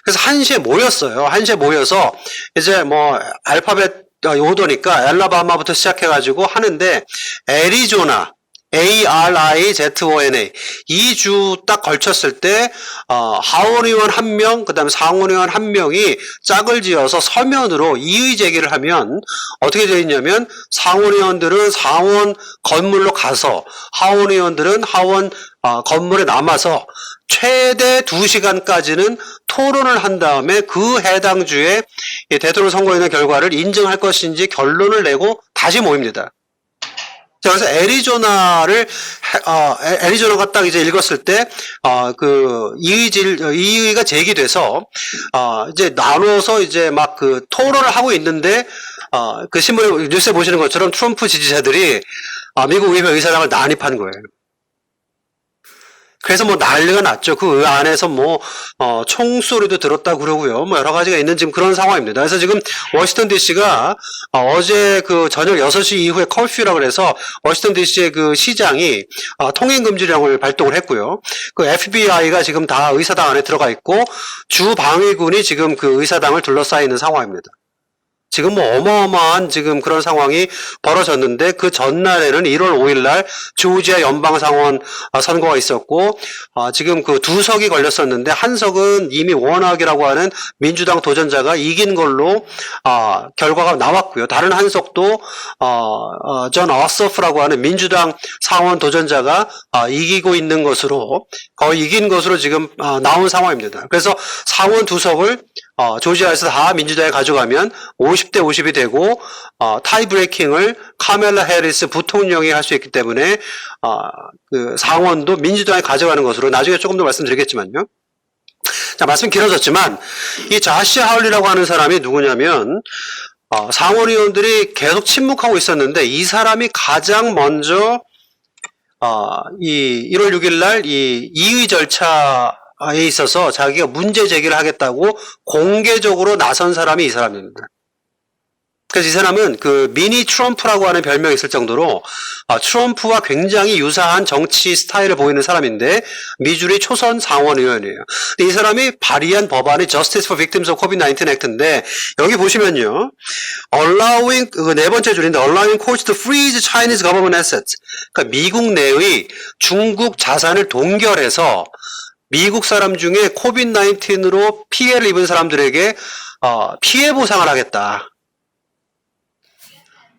그래서 1시에 모였어요. 1시에 모여서 이제 뭐 알파벳 오더니까 알라바마부터 시작해가지고 하는데 애리조나 ARIZONA 이 주 딱 걸쳤을 때 하원의원 1명 그 다음에 상원의원 1명이 짝을 지어서 서면으로 이의 제기를 하면 어떻게 되어 있냐면 상원의원들은 상원 건물로 가서 하원의원들은 하원 건물에 남아서 최대 2시간까지는 토론을 한 다음에 그 해당 주에 대통령 선거인의 결과를 인정할 것인지 결론을 내고 다시 모입니다. 자, 그래서 애리조나가 딱 이제 읽었을 때, 이의가 제기돼서, 이제 나눠서 이제 막 그 토론을 하고 있는데, 그 신문에, 뉴스에 보시는 것처럼 트럼프 지지자들이, 미국 의회 의사당을 난입한 거예요. 그래서 뭐 난리가 났죠. 그 안에서 뭐, 총소리도 들었다 그러고요. 뭐 여러 가지가 있는 지금 그런 상황입니다. 그래서 지금 워싱턴 DC가 어제 그 저녁 6시 이후에 커퓨라고 해서 워싱턴 DC의 그 시장이 통행금지령을 발동을 했고요. 그 FBI가 지금 다 의사당 안에 들어가 있고 주 방위군이 지금 그 의사당을 둘러싸여 있는 상황입니다. 지금 뭐 어마어마한 지금 그런 상황이 벌어졌는데 그 전날에는 1월 5일 날 조지아 연방상원 선거가 있었고 지금 그 2석이 걸렸었는데 한 석은 이미 워낙이라고 하는 민주당 도전자가 이긴 걸로 결과가 나왔고요. 다른 한 석도 존 어서프라고 하는 민주당 상원 도전자가 이기고 있는 것으로 거의 이긴 것으로 지금 나온 상황입니다. 그래서 상원 2석을 조지아에서 다 민주당에 가져가면 50대 50이 되고 타이 브레이킹을 카멜라 해리스 부통령이 할 수 있기 때문에 그 상원도 민주당에 가져가는 것으로 나중에 조금 더 말씀드리겠지만요. 자, 말씀 길어졌지만 이 자시 하울리라고 하는 사람이 누구냐면 상원 의원들이 계속 침묵하고 있었는데 이 사람이 가장 먼저 이 1월 6일 날 이 이의 절차에 있어서 자기가 문제 제기를 하겠다고 공개적으로 나선 사람이 이 사람입니다. 그래서 이 사람은 그 미니 트럼프라고 하는 별명이 있을 정도로 트럼프와 굉장히 유사한 정치 스타일을 보이는 사람인데 미주리 초선 상원 의원이에요. 이 사람이 발의한 법안이 Justice for Victims of COVID-19 Act인데 여기 보시면요. allowing 그 네 번째 줄인데 allowing courts to freeze Chinese government assets. 그러니까 미국 내의 중국 자산을 동결해서 미국 사람 중에 코비드-19으로 피해를 입은 사람들에게 피해 보상을 하겠다.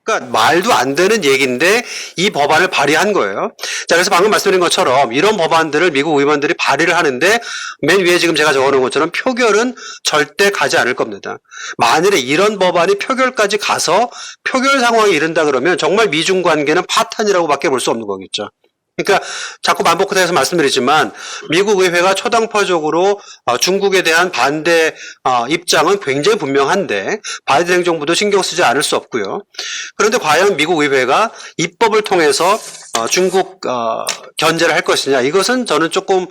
그러니까 말도 안 되는 얘기인데 이 법안을 발의한 거예요. 자, 그래서 방금 말씀드린 것처럼 이런 법안들을 미국 의원들이 발의를 하는데 맨 위에 지금 제가 적어놓은 것처럼 표결은 절대 가지 않을 겁니다. 만일에 이런 법안이 표결까지 가서 표결 상황이 이른다 그러면 정말 미중 관계는 파탄이라고 밖에 볼 수 없는 거겠죠. 그러니까 자꾸 반복해서 말씀드리지만 미국 의회가 초당파적으로 중국에 대한 반대 입장은 굉장히 분명한데 바이든 행정부도 신경 쓰지 않을 수 없고요. 그런데 과연 미국 의회가 입법을 통해서 중국 견제를 할 것이냐, 이것은 저는 조금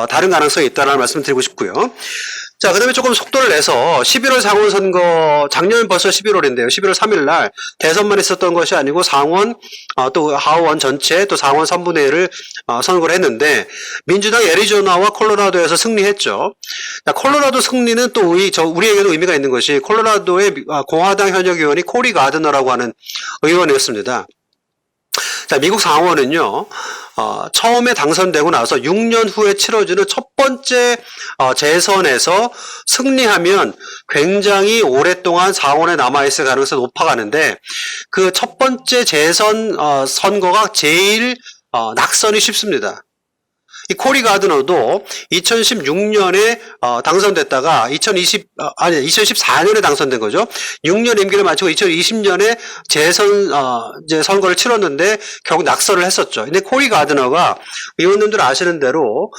다른 가능성이 있다는 말씀을 드리고 싶고요. 자, 그 다음에 조금 속도를 내서 11월 상원 선거, 작년 벌써 11월인데요. 11월 3일 날 대선만 있었던 것이 아니고 상원, 또 하원 전체, 또 상원 3분의 1을 선거를 했는데 민주당 애리조나와 콜로라도에서 승리했죠. 자, 콜로라도 승리는 또 우리에게도 의미가 있는 것이 콜로라도의 공화당 현역 의원이 코리 가드너라고 하는 의원이었습니다. 자, 미국 상원은요, 처음에 당선되고 나서 6년 후에 치러지는 첫 번째 재선에서 승리하면 굉장히 오랫동안 상원에 남아있을 가능성이 높아가는데 그 첫 번째 재선 선거가 제일 낙선이 쉽습니다. 이 코리 가드너도 2016년에 당선됐다가 2014년에 당선된 거죠. 6년 임기를 마치고 2020년에 재선 이제 선거를 치렀는데 결국 낙선을 했었죠. 근데 코리 가드너가 의원님들 아시는 대로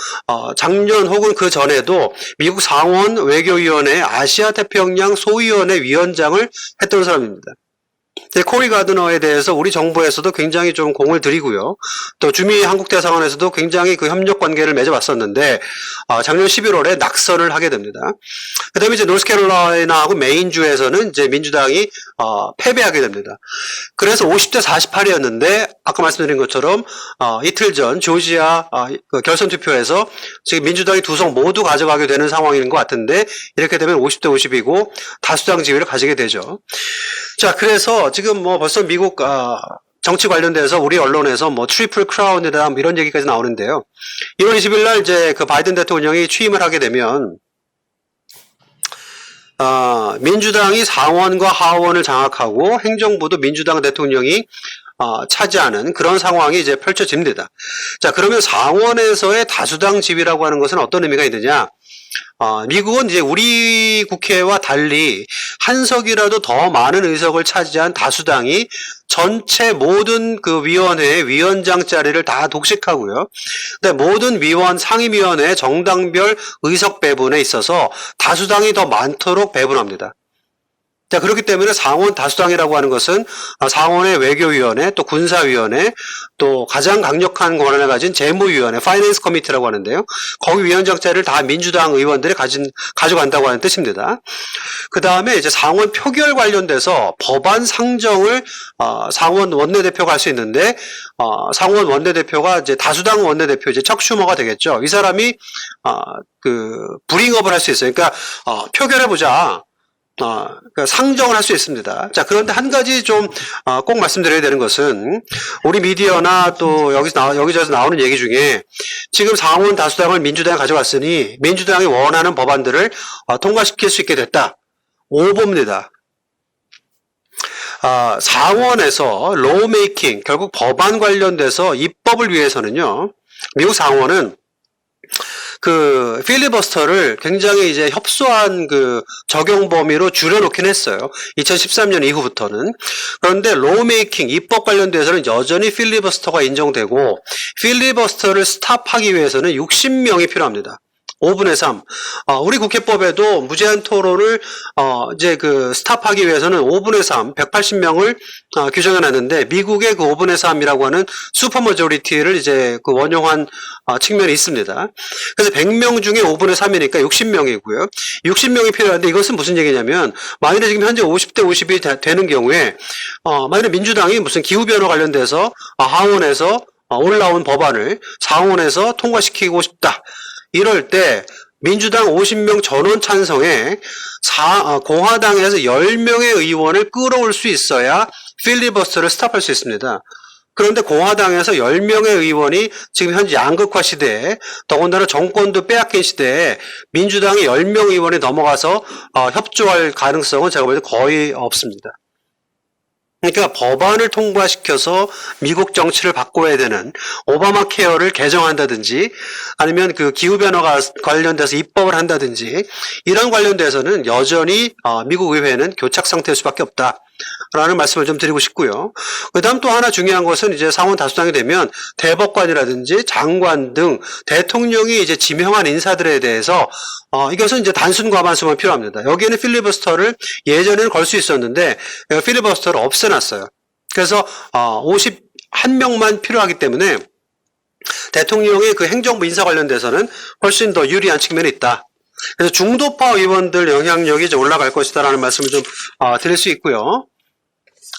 작년 혹은 그 전에도 미국 상원 외교위원회 아시아 태평양 소위원회 위원장을 했던 사람입니다. 코리 가드너에 대해서 우리 정부에서도 굉장히 좀 공을 들이고요. 또 주미 한국대사관에서도 굉장히 그 협력 관계를 맺어왔었는데 작년 11월에 낙선을 하게 됩니다. 그 다음에 이제 노스캐롤라이나하고 메인주에서는 이제 민주당이 패배하게 됩니다. 그래서 50대 48이었는데 아까 말씀드린 것처럼 이틀 전 조지아 그 결선 투표에서 지금 민주당이 두 석 모두 가져가게 되는 상황인 것 같은데 이렇게 되면 50대 50이고 다수당 지위를 가지게 되죠. 자, 그래서 지금 뭐 벌써 미국 정치 관련돼서 우리 언론에서 뭐 트리플 크라운이다 뭐 이런 얘기까지 나오는데요. 1월 20일 날 이제 그 바이든 대통령이 취임을 하게 되면 민주당이 상원과 하원을 장악하고 행정부도 민주당 대통령이 차지하는 그런 상황이 이제 펼쳐집니다. 자, 그러면 상원에서의 다수당 지위라고 하는 것은 어떤 의미가 있느냐? 미국은 이제 우리 국회와 달리 한 석이라도 더 많은 의석을 차지한 다수당이 전체 모든 그 위원회의 위원장 자리를 다 독식하고요. 근데 모든 상임위원회 정당별 의석 배분에 있어서 다수당이 더 많도록 배분합니다. 자, 그렇기 때문에 상원 다수당이라고 하는 것은 상원의 외교위원회, 또 군사위원회, 또 가장 강력한 권한을 가진 재무위원회, 파이낸스 커미티라고 하는데요. 거기 위원장 자리를 다 민주당 의원들이 가져간다고 하는 뜻입니다. 그 다음에 이제 상원 표결 관련돼서 법안 상정을 상원 원내대표가 할 수 있는데 상원 원내대표가 이제 다수당 원내대표 이제 척 슈머가 되겠죠. 이 사람이 브링업을 할 수 있어요. 그러니까 표결해보자. 그러니까 상정을 할 수 있습니다. 자, 그런데 한 가지 좀 꼭 말씀드려야 되는 것은 우리 미디어나 또 여기저기서 나오는 얘기 중에 지금 상원 다수당을 민주당이 가져갔으니 민주당이 원하는 법안들을 통과시킬 수 있게 됐다. 오보입니다. 상원에서 로우메이킹, 결국 법안 관련돼서 입법을 위해서는요, 미국 상원은 그 필리버스터를 굉장히 이제 협소한 그 적용 범위로 줄여놓긴 했어요. 2013년 이후부터는. 그런데 로우메이킹, 입법 관련돼서는 여전히 필리버스터가 인정되고 필리버스터를 스탑하기 위해서는 60명이 필요합니다. 5분의 3. 우리 국회법에도 무제한 토론을, 이제 그 스탑하기 위해서는 5분의 3, 180명을, 규정해 놨는데, 미국의 그 5분의 3이라고 하는 슈퍼 머저리티를 이제 그 원용한, 측면이 있습니다. 그래서 100명 중에 5분의 3이니까 60명이고요. 60명이 필요한데 이것은 무슨 얘기냐면, 만일에 지금 현재 50대 50이 되는 경우에, 만일에 민주당이 무슨 기후변화 관련돼서, 하원에서 올라온 법안을 상원에서 통과시키고 싶다. 이럴 때 민주당 50명 전원 찬성에 공화당에서 10명의 의원을 끌어올 수 있어야 필리버스터를 스탑할 수 있습니다. 그런데 공화당에서 10명의 의원이 지금 현재 양극화 시대에 더군다나 정권도 빼앗긴 시대에 민주당이 10명 의원이 넘어가서 협조할 가능성은 제가 볼 때 거의 없습니다. 그러니까 법안을 통과시켜서 미국 정치를 바꿔야 되는 오바마 케어를 개정한다든지 아니면 그 기후변화가 관련돼서 입법을 한다든지 이런 관련돼서는 여전히 미국 의회는 교착 상태일 수밖에 없다. 라는 말씀을 좀 드리고 싶고요. 그 다음 또 하나 중요한 것은 이제 상원 다수당이 되면 대법관이라든지 장관 등 대통령이 이제 지명한 인사들에 대해서 이것은 이제 단순 과반수만 필요합니다. 여기에는 필리버스터를 예전에는 걸 수 있었는데 필리버스터를 없애놨어요. 그래서 51명만 필요하기 때문에 대통령의 그 행정부 인사 관련돼서는 훨씬 더 유리한 측면이 있다. 그래서 중도파 의원들 영향력이 이제 올라갈 것이다라는 말씀을 좀 드릴 수 있고요.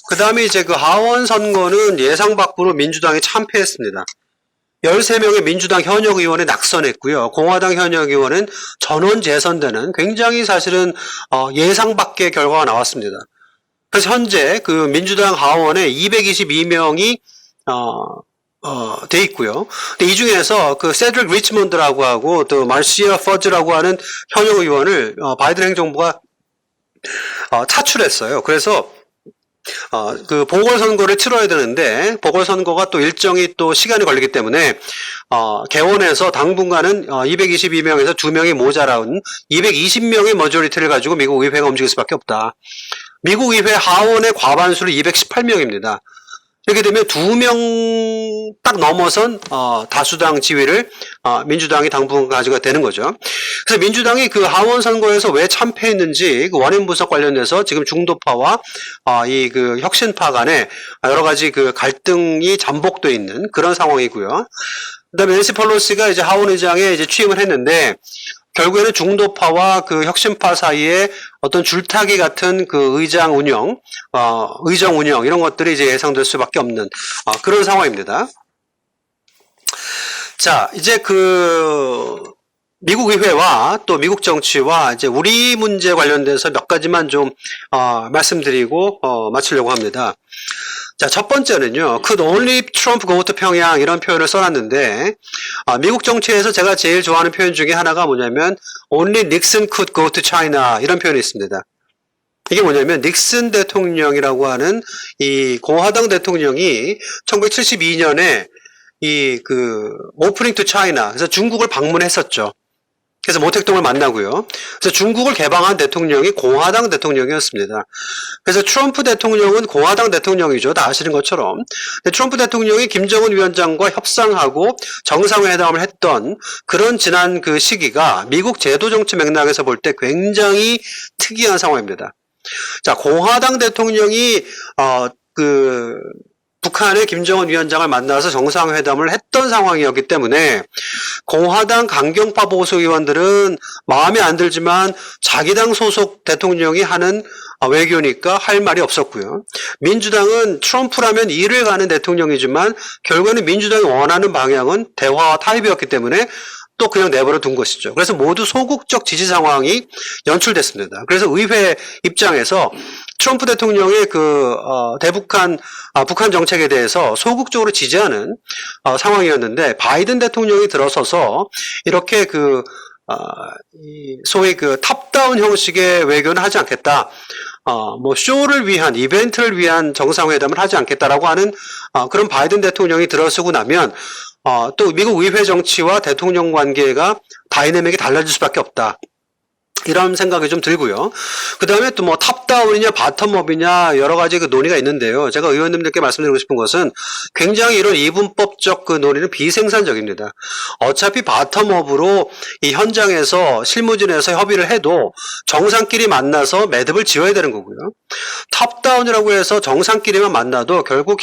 그 다음에 이제 그 하원 선거는 예상 밖으로 민주당이 참패했습니다. 13명의 민주당 현역 의원이 낙선했고요. 공화당 현역 의원은 전원 재선되는 굉장히 사실은 예상 밖의 결과가 나왔습니다. 그래서 현재 그 민주당 하원에 222명이 돼 있고요. 근데 이 중에서 그 세드릭 리치몬드라고 하고 또 마시아 퍼즈라고 하는 현역 의원을 바이든 행정부가 차출했어요. 그래서 그 보궐선거를 치러야 되는데 보궐선거가 또 일정이 또 시간이 걸리기 때문에 개원해서 당분간은 222명에서 2명이 모자라운 220명의 머저리티를 가지고 미국 의회가 움직일 수밖에 없다. 미국 의회 하원의 과반수는 218명입니다. 이렇게 되면 2명 딱 넘어선 다수당 지위를 민주당이 당분간 가지고 되는 거죠. 그래서 민주당이 그 하원 선거에서 왜 참패했는지 그 원인 분석 관련돼서 지금 중도파와 이 그 혁신파 간에 여러 가지 그 갈등이 잠복돼 있는 그런 상황이고요. 그다음에 낸시 펠로시가 이제 하원 의장에 이제 취임을 했는데 결국에는 중도파와 그 혁신파 사이에 어떤 줄타기 같은 그 의정 운영 이런 것들이 이제 예상될 수밖에 없는 그런 상황입니다. 자, 이제 그 미국 의회와 또 미국 정치와 이제 우리 문제 관련돼서 몇 가지만 좀 말씀드리고 마치려고 합니다. 자, 첫 번째는요. Could only Trump go to 평양 이런 표현을 써놨는데 미국 정치에서 제가 제일 좋아하는 표현 중에 하나가 뭐냐면 Only Nixon could go to China 이런 표현이 있습니다. 이게 뭐냐면 닉슨 대통령이라고 하는 이 공화당 대통령이 1972년에 이 그 오프닝 투 차이나 그래서 중국을 방문했었죠. 그래서 모택동을 만나고요. 그래서 중국을 개방한 대통령이 공화당 대통령이었습니다. 그래서 트럼프 대통령은 공화당 대통령이죠. 다 아시는 것처럼. 트럼프 대통령이 김정은 위원장과 협상하고 정상회담을 했던 그런 지난 그 시기가 미국 제도 정치 맥락에서 볼 때 굉장히 특이한 상황입니다. 자, 공화당 대통령이 북한의 김정은 위원장을 만나서 정상회담을 했던 상황이었기 때문에 공화당 강경파 보수 의원들은 마음에 안 들지만 자기 당 소속 대통령이 하는 외교니까 할 말이 없었고요. 민주당은 트럼프라면 이를 가는 대통령이지만 결국에는 민주당이 원하는 방향은 대화와 타협이었기 때문에 또 그냥 내버려 둔 것이죠. 그래서 모두 소극적 지지 상황이 연출됐습니다. 그래서 의회 입장에서 트럼프 대통령의 북한 정책에 대해서 소극적으로 지지하는 상황이었는데 바이든 대통령이 들어서서 이렇게 소위 탑다운 형식의 외교는 하지 않겠다. 쇼를 위한, 이벤트를 위한 정상회담을 하지 않겠다라고 하는 그런 바이든 대통령이 들어서고 나면 또 미국 의회 정치와 대통령 관계가 다이내믹이 달라질 수밖에 없다. 이런 생각이 좀 들고요. 그 다음에 또 탑다운이냐 바텀업이냐 여러 가지 그 논의가 있는데요. 제가 의원님들께 말씀드리고 싶은 것은 굉장히 이런 이분법적 그 논의는 비생산적입니다. 어차피 바텀업으로 이 현장에서 실무진에서 협의를 해도 정상끼리 만나서 매듭을 지어야 되는 거고요. 탑다운이라고 해서 정상끼리만 만나도 결국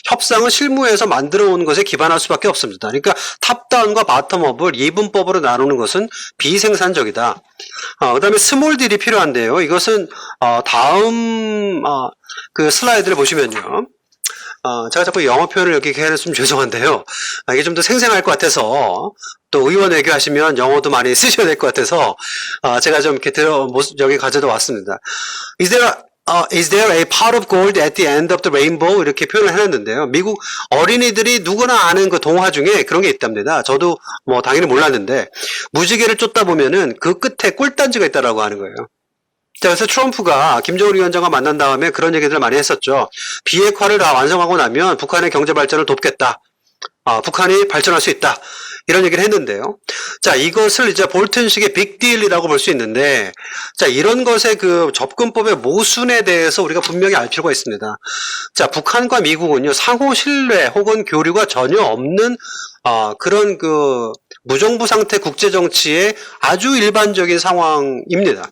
협상은 실무에서 만들어 온 것에 기반할 수밖에 없습니다. 그러니까 탑다운과 바텀업을 이분법으로 나누는 것은 비생산적이다. 그 다음에 스몰 딜이 필요한데요. 이것은 다음 그 슬라이드를 보시면요. 제가 자꾸 영어 표현을 여기 해서 죄송한데요. 이게 좀 더 생생할 것 같아서 또 의원 외교하시면 영어도 많이 쓰셔야 될 것 같아서 제가 좀 이렇게 여기 가져다 왔습니다. Is there a pot of gold at the end of the rainbow? 이렇게 표현을 해놨는데요. 미국 어린이들이 누구나 아는 그 동화 중에 그런 게 있답니다. 저도 당연히 몰랐는데 무지개를 쫓다 보면은 그 끝에 꿀단지가 있다라고 하는 거예요. 자, 그래서 트럼프가 김정은 위원장과 만난 다음에 그런 얘기들을 많이 했었죠. 비핵화를 다 완성하고 나면 북한의 경제 발전을 돕겠다. 북한이 발전할 수 있다. 이런 얘기를 했는데요. 자, 이것을 이제 볼튼식의 빅딜이라고 볼 수 있는데, 자, 이런 것의 그 접근법의 모순에 대해서 우리가 분명히 알 필요가 있습니다. 자, 북한과 미국은요, 상호 신뢰 혹은 교류가 전혀 없는, 그런 그 무정부 상태 국제 정치의 아주 일반적인 상황입니다.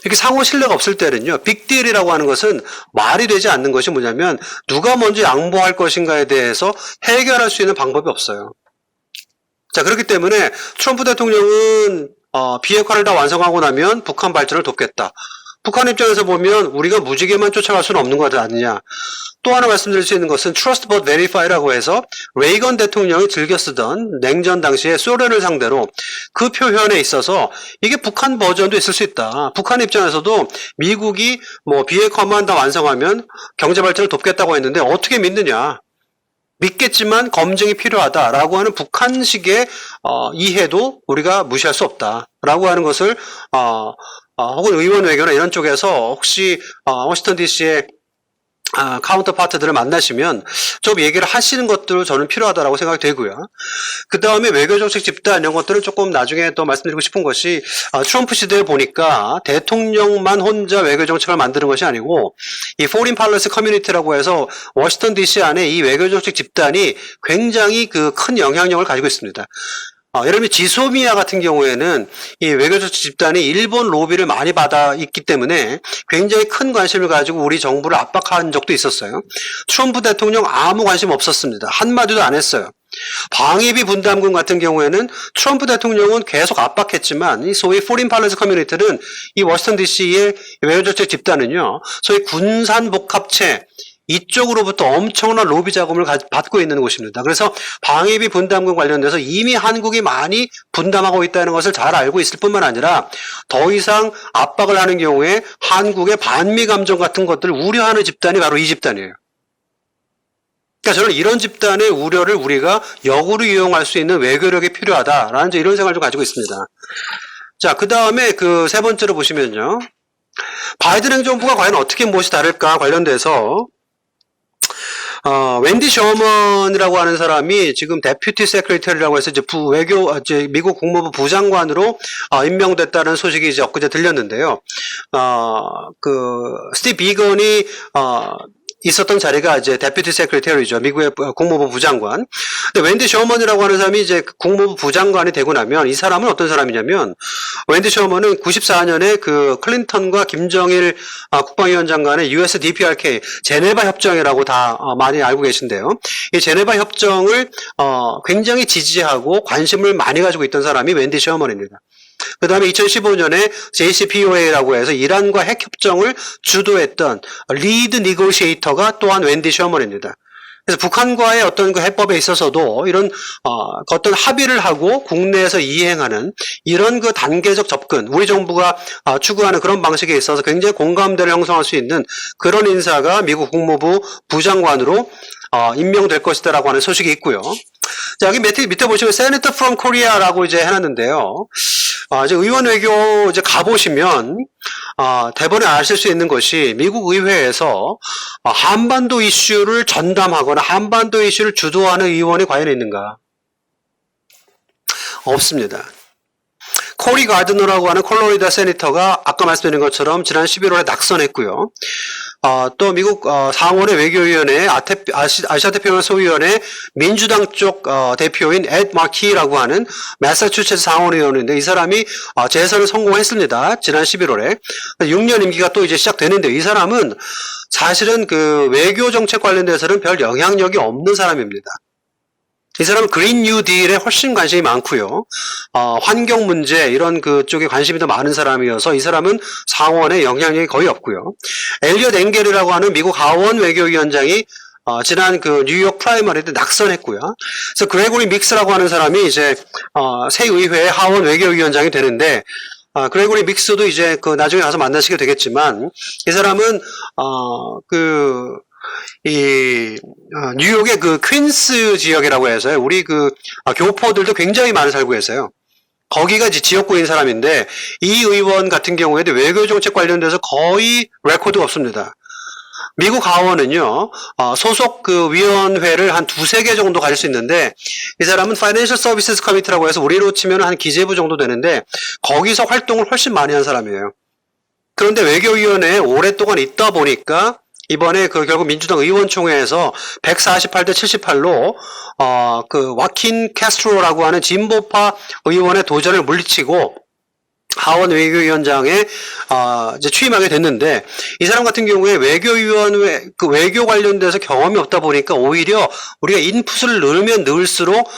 이렇게 상호 신뢰가 없을 때는요, 빅딜이라고 하는 것은 말이 되지 않는 것이 뭐냐면, 누가 먼저 양보할 것인가에 대해서 해결할 수 있는 방법이 없어요. 자, 그렇기 때문에 트럼프 대통령은 비핵화를 다 완성하고 나면 북한 발전을 돕겠다. 북한 입장에서 보면 우리가 무지개만 쫓아갈 수는 없는 것 아니냐. 또 하나 말씀드릴 수 있는 것은 Trust but Verify라고 해서 레이건 대통령이 즐겨 쓰던 냉전 당시에 소련을 상대로 그 표현에 있어서 이게 북한 버전도 있을 수 있다. 북한 입장에서도 미국이 뭐 비핵화만 다 완성하면 경제 발전을 돕겠다고 했는데 어떻게 믿느냐. 믿겠지만 검증이 필요하다라고 하는 북한식의 이해도 우리가 무시할 수 없다라고 하는 것을 혹은 의원 외교나 이런 쪽에서 혹시 워싱턴 DC의 카운터 파트들을 만나시면 좀 얘기를 하시는 것들 저는 필요하다라고 생각이 되고요. 그 다음에 외교정책 집단 이런 것들은 조금 나중에 또 말씀드리고 싶은 것이 트럼프 시대에 보니까 대통령만 혼자 외교정책을 만드는 것이 아니고 이 Foreign Policy Community라고 해서 워싱턴 DC 안에 이 외교정책 집단이 굉장히 그 큰 영향력을 가지고 있습니다. 예를 들면 지소미아 같은 경우에는 이 외교정책 집단이 일본 로비를 많이 받아 있기 때문에 굉장히 큰 관심을 가지고 우리 정부를 압박한 적도 있었어요. 트럼프 대통령 아무 관심 없었습니다. 한마디도 안 했어요. 방위비 분담금 같은 경우에는 트럼프 대통령은 계속 압박했지만 이 소위 포린 팔런스 커뮤니티는 이 워싱턴 DC의 외교정책 집단은요, 소위 군산복합체 이쪽으로부터 엄청난 로비 자금을 받고 있는 곳입니다. 그래서 방위비 분담금 관련돼서 이미 한국이 많이 분담하고 있다는 것을 잘 알고 있을 뿐만 아니라 더 이상 압박을 하는 경우에 한국의 반미 감정 같은 것들을 우려하는 집단이 바로 이 집단이에요. 그러니까 저는 이런 집단의 우려를 우리가 역으로 이용할 수 있는 외교력이 필요하다라는 이런 생각을 좀 가지고 있습니다. 자, 그 다음에 그 세 번째로 보시면요. 바이든 행정부가 과연 어떻게 무엇이 다를까 관련돼서 웬디 셔먼이라고 하는 사람이 지금 데퓨티 세크레터리라고 해서 이제 미국 국무부 부장관으로 임명됐다는 소식이 이제 엊그제 들렸는데요. 스티브 비건이 있었던 자리가 이제 데퓨티 세크레터리죠. 미국의 국무부 부장관. 근데 웬디 셔먼이라고 하는 사람이 이제 국무부 부장관이 되고 나면 이 사람은 어떤 사람이냐면 웬디 셔먼은 94년에 그 클린턴과 김정일 국방위원장 간의 US DPRK 제네바 협정이라고 다 많이 알고 계신데요. 이 제네바 협정을 굉장히 지지하고 관심을 많이 가지고 있던 사람이 웬디 셔먼입니다. 그 다음에 2015년에 JCPOA라고 해서 이란과 핵협정을 주도했던 리드 니고시에이터가 또한 웬디 셔먼입니다. 그래서 북한과의 어떤 그 해법에 있어서도 이런 어떤 합의를 하고 국내에서 이행하는 이런 그 단계적 접근, 우리 정부가 추구하는 그런 방식에 있어서 굉장히 공감대를 형성할 수 있는 그런 인사가 미국 국무부 부장관으로 임명될 것이다라고 하는 소식이 있고요. 자, 여기 밑에 보시면 Senator from Korea라고 이제 해놨는데요. 이제 의원 외교 이제 가보시면, 대본에 아실 수 있는 것이 미국 의회에서 한반도 이슈를 전담하거나 한반도 이슈를 주도하는 의원이 과연 있는가? 없습니다. 코리 가드너라고 하는 콜로리다 세니터가 아까 말씀드린 것처럼 지난 11월에 낙선했고요. 또 미국 상원의 외교위원회 아시아태평양 소위원회 민주당 쪽 대표인 앳 마키라고 하는 매사추세츠 상원의원인데 이 사람이 재선을 성공했습니다. 지난 11월에 6년 임기가 또 이제 시작되는데 이 사람은 사실은 그 외교 정책 관련돼서는 별 영향력이 없는 사람입니다. 이 사람은 그린 뉴 딜에 훨씬 관심이 많고요. 환경 문제 이런 그쪽에 관심이 더 많은 사람이어서 이 사람은 상원에 영향력이 거의 없고요. 엘리엇 엥겔이라고 하는 미국 하원 외교위원장이 지난 그 뉴욕 프라이머리 때 낙선했고요. 그래서 그레고리 믹스라고 하는 사람이 이제 새 의회의 하원 외교위원장이 되는데 그레고리 믹스도 이제 그 나중에 가서 만나시게 되겠지만 이 사람은 뉴욕의 그 퀸스 지역이라고 해서요. 우리 그 교포들도 굉장히 많이 살고 계세요. 거기가 이제 지역구인 사람인데 이 의원 같은 경우에도 외교정책 관련돼서 거의 레코드가 없습니다. 미국 하원은요, 소속 그 위원회를 한 두세 개 정도 가질 수 있는데, 이 사람은 Financial Services Committee라고 해서 우리로 치면 한 기재부 정도 되는데, 거기서 활동을 훨씬 많이 한 사람이에요. 그런데 외교위원회에 오랫동안 있다 보니까, 이번에 그 결국 민주당 의원총회에서 148대 78로, 그 와킨 캐스트로라고 하는 진보파 의원의 도전을 물리치고, 하원 외교위원장에 이제 취임하게 됐는데 이 사람 같은 경우에 외교위원회 그 외교 관련돼서 경험이 없다 보니까 오히려 우리가 인풋을 넣으면 넣을수록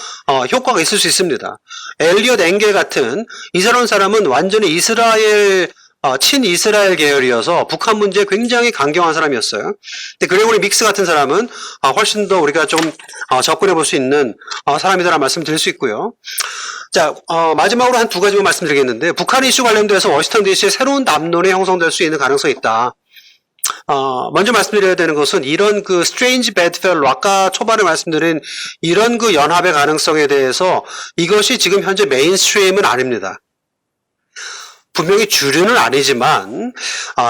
효과가 있을 수 있습니다. 엘리엇 엥겔 같은 이 사람은 완전히 이스라엘 친이스라엘 계열이어서 북한 문제에 굉장히 강경한 사람이었어요. 근데 그레고리 믹스 같은 사람은 훨씬 더 우리가 좀 접근해 볼 수 있는 사람이다라는 말씀 드릴 수 있고요. 자, 마지막으로 한 두 가지만 말씀드리겠는데 북한 이슈 관련돼서 워싱턴 DC에 새로운 담론이 형성될 수 있는 가능성이 있다. 먼저 말씀드려야 되는 것은 이런 그 스트레인지 배드펠로 아까 초반에 말씀드린 이런 그 연합의 가능성에 대해서 이것이 지금 현재 메인스트림은 아닙니다. 분명히 주류는 아니지만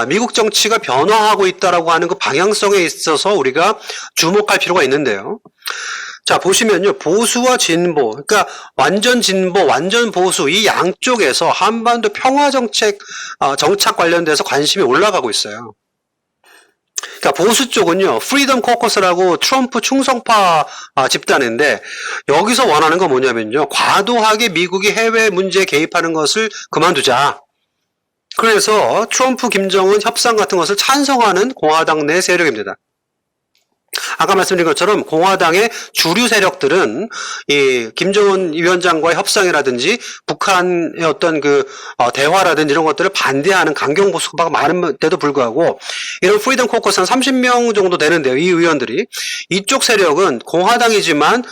미국 정치가 변화하고 있다라고 하는 그 방향성에 있어서 우리가 주목할 필요가 있는데요. 자, 보시면요. 보수와 진보, 그러니까 완전 진보, 완전 보수 이 양쪽에서 한반도 평화 정책 정착 관련돼서 관심이 올라가고 있어요. 그러니까 보수 쪽은요. 프리덤 코커스라고 트럼프 충성파 집단인데 여기서 원하는 건 뭐냐면요. 과도하게 미국이 해외 문제에 개입하는 것을 그만두자. 그래서 트럼프, 김정은 협상 같은 것을 찬성하는 공화당 내 세력입니다. 아까 말씀드린 것처럼 공화당의 주류 세력들은 이 김정은 위원장과의 협상이라든지 북한의 어떤 그 대화라든지 이런 것들을 반대하는 강경 보수파가 많은데도 불구하고 이런 프리덤 코커스 한 30명 정도 되는데요. 이 의원들이 이쪽 세력은 공화당이지만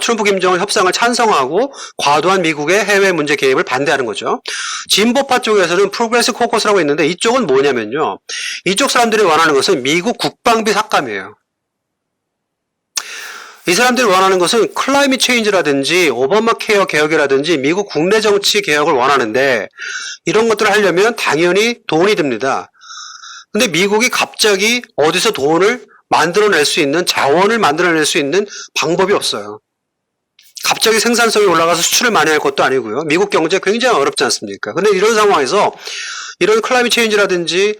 트럼프 김정은 협상을 찬성하고 과도한 미국의 해외 문제 개입을 반대하는 거죠. 진보파 쪽에서는 프로그레시브 코커스라고 있는데 이쪽은 뭐냐면요. 이쪽 사람들이 원하는 것은 미국 국방비 삭감이에요. 이 사람들이 원하는 것은 클라이밋 체인지라든지 오바마 케어 개혁이라든지 미국 국내 정치 개혁을 원하는데 이런 것들을 하려면 당연히 돈이 듭니다. 근데 미국이 갑자기 어디서 돈을 만들어낼 수 있는 자원을 만들어낼 수 있는 방법이 없어요. 갑자기 생산성이 올라가서 수출을 많이 할 것도 아니고요. 미국 경제 굉장히 어렵지 않습니까? 근데 이런 상황에서 이런 클라이밋 체인지라든지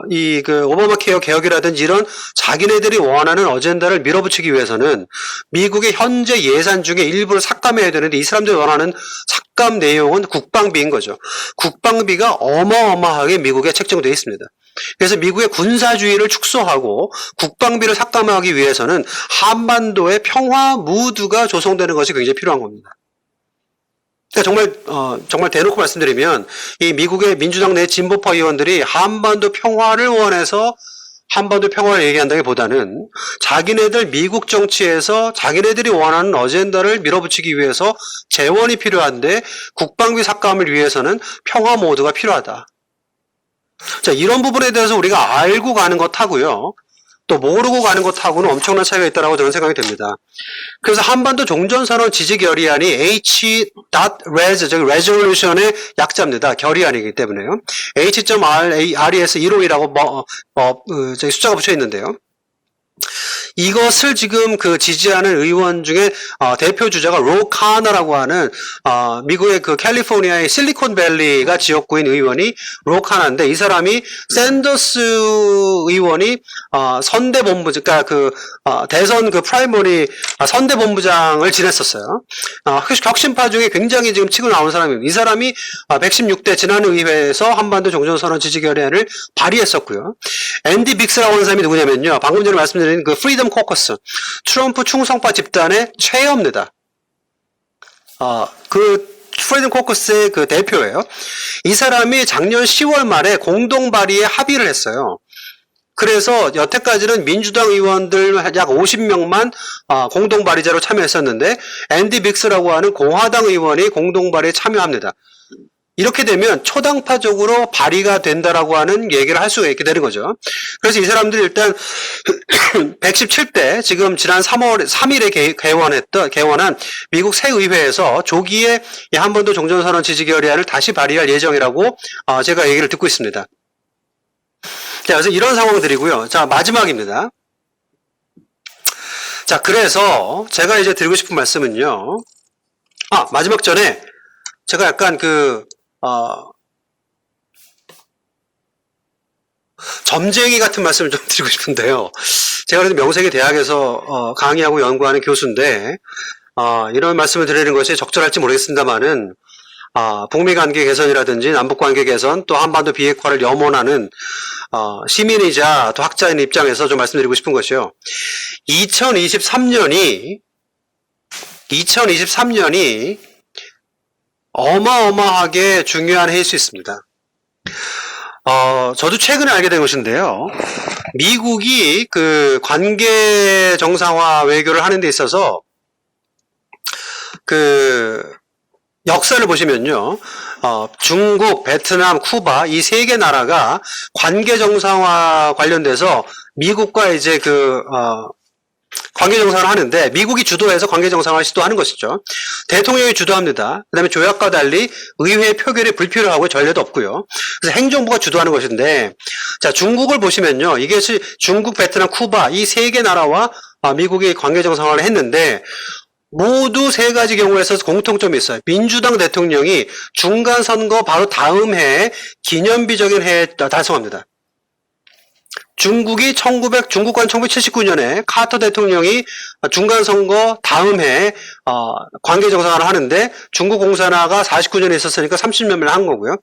이 그 오바마 케어 개혁이라든지 이런 자기네들이 원하는 어젠다를 밀어붙이기 위해서는 미국의 현재 예산 중에 일부를 삭감해야 되는데 이 사람들이 원하는 삭감 내용은 국방비인 거죠. 국방비가 어마어마하게 미국에 책정되어 있습니다. 그래서 미국의 군사주의를 축소하고 국방비를 삭감하기 위해서는 한반도의 평화 무드가 조성되는 것이 굉장히 필요한 겁니다. 그러니까 정말 대놓고 말씀드리면 이 미국의 민주당 내 진보파 의원들이 한반도 평화를 원해서 한반도 평화를 얘기한다기보다는 자기네들 미국 정치에서 자기네들이 원하는 어젠다를 밀어붙이기 위해서 재원이 필요한데 국방비 삭감을 위해서는 평화 모드가 필요하다. 자, 이런 부분에 대해서 우리가 알고 가는 것하고요. 또 모르고 가는 것하고는 엄청난 차이가 있다고 저는 생각이 됩니다. 그래서 한반도 종전선언 지지 결의안이 H.res, 즉 resolution의 약자입니다. 결의안이기 때문에요. H.res152라고 숫자가 붙여 있는데요. 이것을 지금 그 지지하는 의원 중에 대표 주자가 로 카나라고 하는 미국의 그 캘리포니아의 실리콘밸리가 지역구인 의원이 로 카나인데 이 사람이 샌더스 의원이 선대본부 그러니까 그 대선 그 프라이머리 선대본부장을 지냈었어요. 혁신파 중에 굉장히 지금 치고 나오는 사람입니다. 이 사람이 116대 지난의회에서 한반도 종전선언 지지 결의안을 발의했었고요. 앤디 빅스라고 하는 사람이 누구냐면요. 방금 전에 말씀드린 그 프리덤 코커스, 트럼프 충성파 집단의 최애입니다. 그 프리덤 코커스의 그 대표예요. 이 사람이 작년 10월 말에 공동 발의에 합의를 했어요. 그래서 여태까지는 민주당 의원들 약 50명만 공동 발의자로 참여했었는데 앤디 빅스라고 하는 공화당 의원이 공동 발의에 참여합니다. 이렇게 되면 초당파적으로 발의가 된다라고 하는 얘기를 할 수가 있게 되는 거죠. 그래서 이 사람들이 일단 117대 지금 지난 3일에 개원한 미국 새 의회에서 조기에 한반도 종전선언 지지 결의안을 다시 발의할 예정이라고 제가 얘기를 듣고 있습니다. 자, 그래서 이런 상황들이고요. 자, 마지막입니다. 자, 그래서 제가 이제 드리고 싶은 말씀은요. 마지막 전에 제가 약간 점쟁이 같은 말씀을 좀 드리고 싶은데요. 제가 그래도 명색의 대학에서 강의하고 연구하는 교수인데 이런 말씀을 드리는 것이 적절할지 모르겠습니다만은 북미 관계 개선이라든지 남북 관계 개선 또 한반도 비핵화를 염원하는 시민이자 또 학자인 입장에서 좀 말씀드리고 싶은 것이요. 2023년이 어마어마하게 중요한 해일 수 있습니다. 저도 최근에 알게 된 것인데요. 미국이 그 관계 정상화 외교를 하는 데 있어서 그 역사를 보시면요. 중국, 베트남, 쿠바 이 세 개 나라가 관계 정상화 관련돼서 미국과 이제 관계 정상화를 하는데 미국이 주도해서 관계 정상화를 시도하는 것이죠. 대통령이 주도합니다. 그 다음에 조약과 달리 의회 표결이 불필요하고 전례도 없고요. 그래서 행정부가 주도하는 것인데 자 중국을 보시면요. 이것이 중국, 베트남, 쿠바 이 세 개 나라와 미국이 관계 정상화를 했는데 모두 세 가지 경우에서 공통점이 있어요. 민주당 대통령이 중간선거 바로 다음 해에 기념비적인 해에 달성합니다. 중국과 1979년에 카터 대통령이 중간선거 다음 해에 관계 정상화를 하는데 중국 공산화가 49년에 있었으니까 30년을 한 거고요.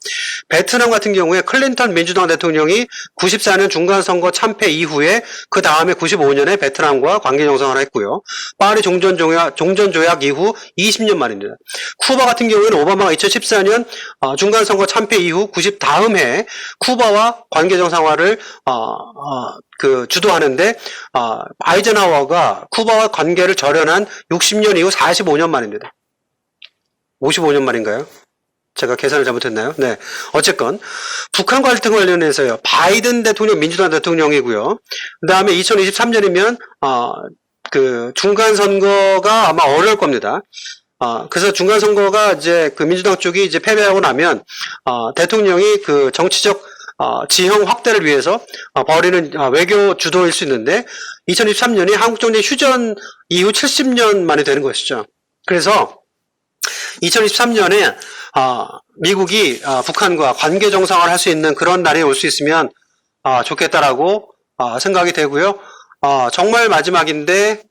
베트남 같은 경우에 클린턴 민주당 대통령이 94년 중간선거 참패 이후에 그 다음에 95년에 베트남과 관계 정상화를 했고요. 파리 종전조약 이후 20년 만입니다. 쿠바 같은 경우에는 오바마가 2014년 중간선거 참패 이후 다음 해에 쿠바와 관계 정상화를 주도하는데 아이젠하워가 쿠바와 관계를 절연한 60년 이후 45년 만입니다. 55년 만인가요? 제가 계산을 잘못했나요? 네. 어쨌건 북한 갈등 관련해서요. 바이든 대통령 민주당 대통령이고요. 그다음에 2023년이면 중간 선거가 아마 어려울 겁니다. 그래서 중간 선거가 이제 민주당 쪽이 이제 패배하고 나면 대통령이 정치적 지형 확대를 위해서 벌이는 외교 주도일 수 있는데 2023년이 한국정치 휴전 이후 70년 만에 되는 것이죠. 그래서 2023년에 미국이 북한과 관계 정상화를 할 수 있는 그런 날이 올 수 있으면 좋겠다라고 생각이 되고요. 정말 마지막인데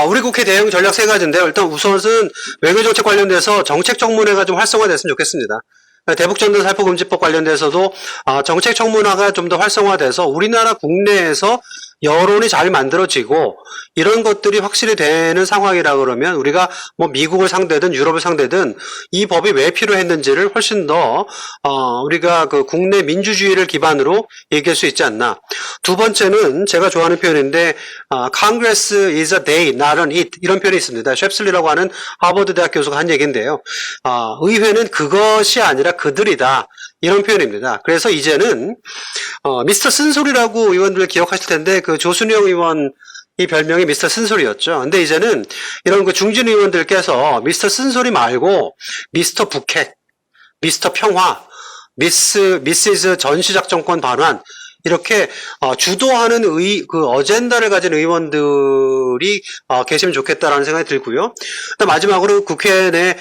우리 국회 대응 전략 세 가지인데요. 일단 우선은 외교정책 관련돼서 정책 청문회가 좀 활성화됐으면 좋겠습니다. 대북전단 살포금지법 관련돼서도 정책 청문회가 좀 더 활성화돼서 우리나라 국내에서 여론이 잘 만들어지고 이런 것들이 확실히 되는 상황이라 그러면 우리가 뭐 미국을 상대든 유럽을 상대든 이 법이 왜 필요했는지를 훨씬 더 우리가 국내 민주주의를 기반으로 얘기할 수 있지 않나. 두 번째는 제가 좋아하는 표현인데 Congress is a day, not an it 이런 표현이 있습니다. 셰플리라고 하는 하버드 대학 교수가 한 얘기인데요. 의회는 그것이 아니라 그들이다. 이런 표현입니다. 그래서 이제는 미스터 쓴소리라고 의원들 기억하실 텐데 조순영 의원 이 별명이 미스터 쓴소리였죠. 근데 이제는 이런 중진 의원들께서 미스터 쓴소리 말고 미스터 북핵, 미스터 평화, 미시즈 전시작전권 반환 이렇게 주도하는 어젠다를 가진 의원들이 계시면 좋겠다라는 생각이 들고요. 마지막으로 국회 내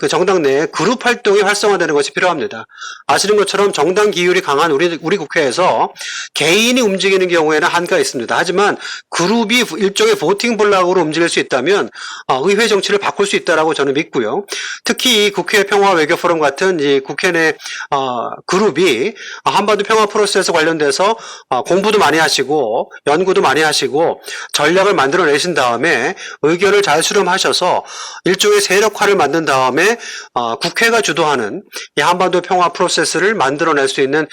정당 내 그룹 활동이 활성화되는 것이 필요합니다. 아시는 것처럼 정당 기율이 강한 우리 국회에서 개인이 움직이는 경우에는 한계가 있습니다. 하지만 그룹이 일종의 보팅 블락으로 움직일 수 있다면 의회 정치를 바꿀 수 있다라고 저는 믿고요. 특히 국회 평화 외교 포럼 같은 이 국회 내 그룹이 한반도 평화 프로세스 관련돼서 공부도 많이 하시고 연구도 많이 하시고 전략을 만들어내신 다음에 의견을 잘 수렴하셔서 일종의 세력화를 만든 다음에 국회가 주도하는 이 한반도 평화 프로세스를 만들어낼 수 있는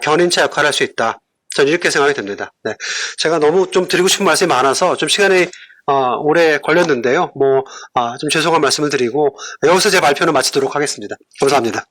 견인차 역할을 할 수 있다. 저는 이렇게 생각이 듭니다. 네. 제가 너무 좀 드리고 싶은 말씀이 많아서 좀 시간이 오래 걸렸는데요. 좀 죄송한 말씀을 드리고 여기서 제 발표는 마치도록 하겠습니다. 감사합니다.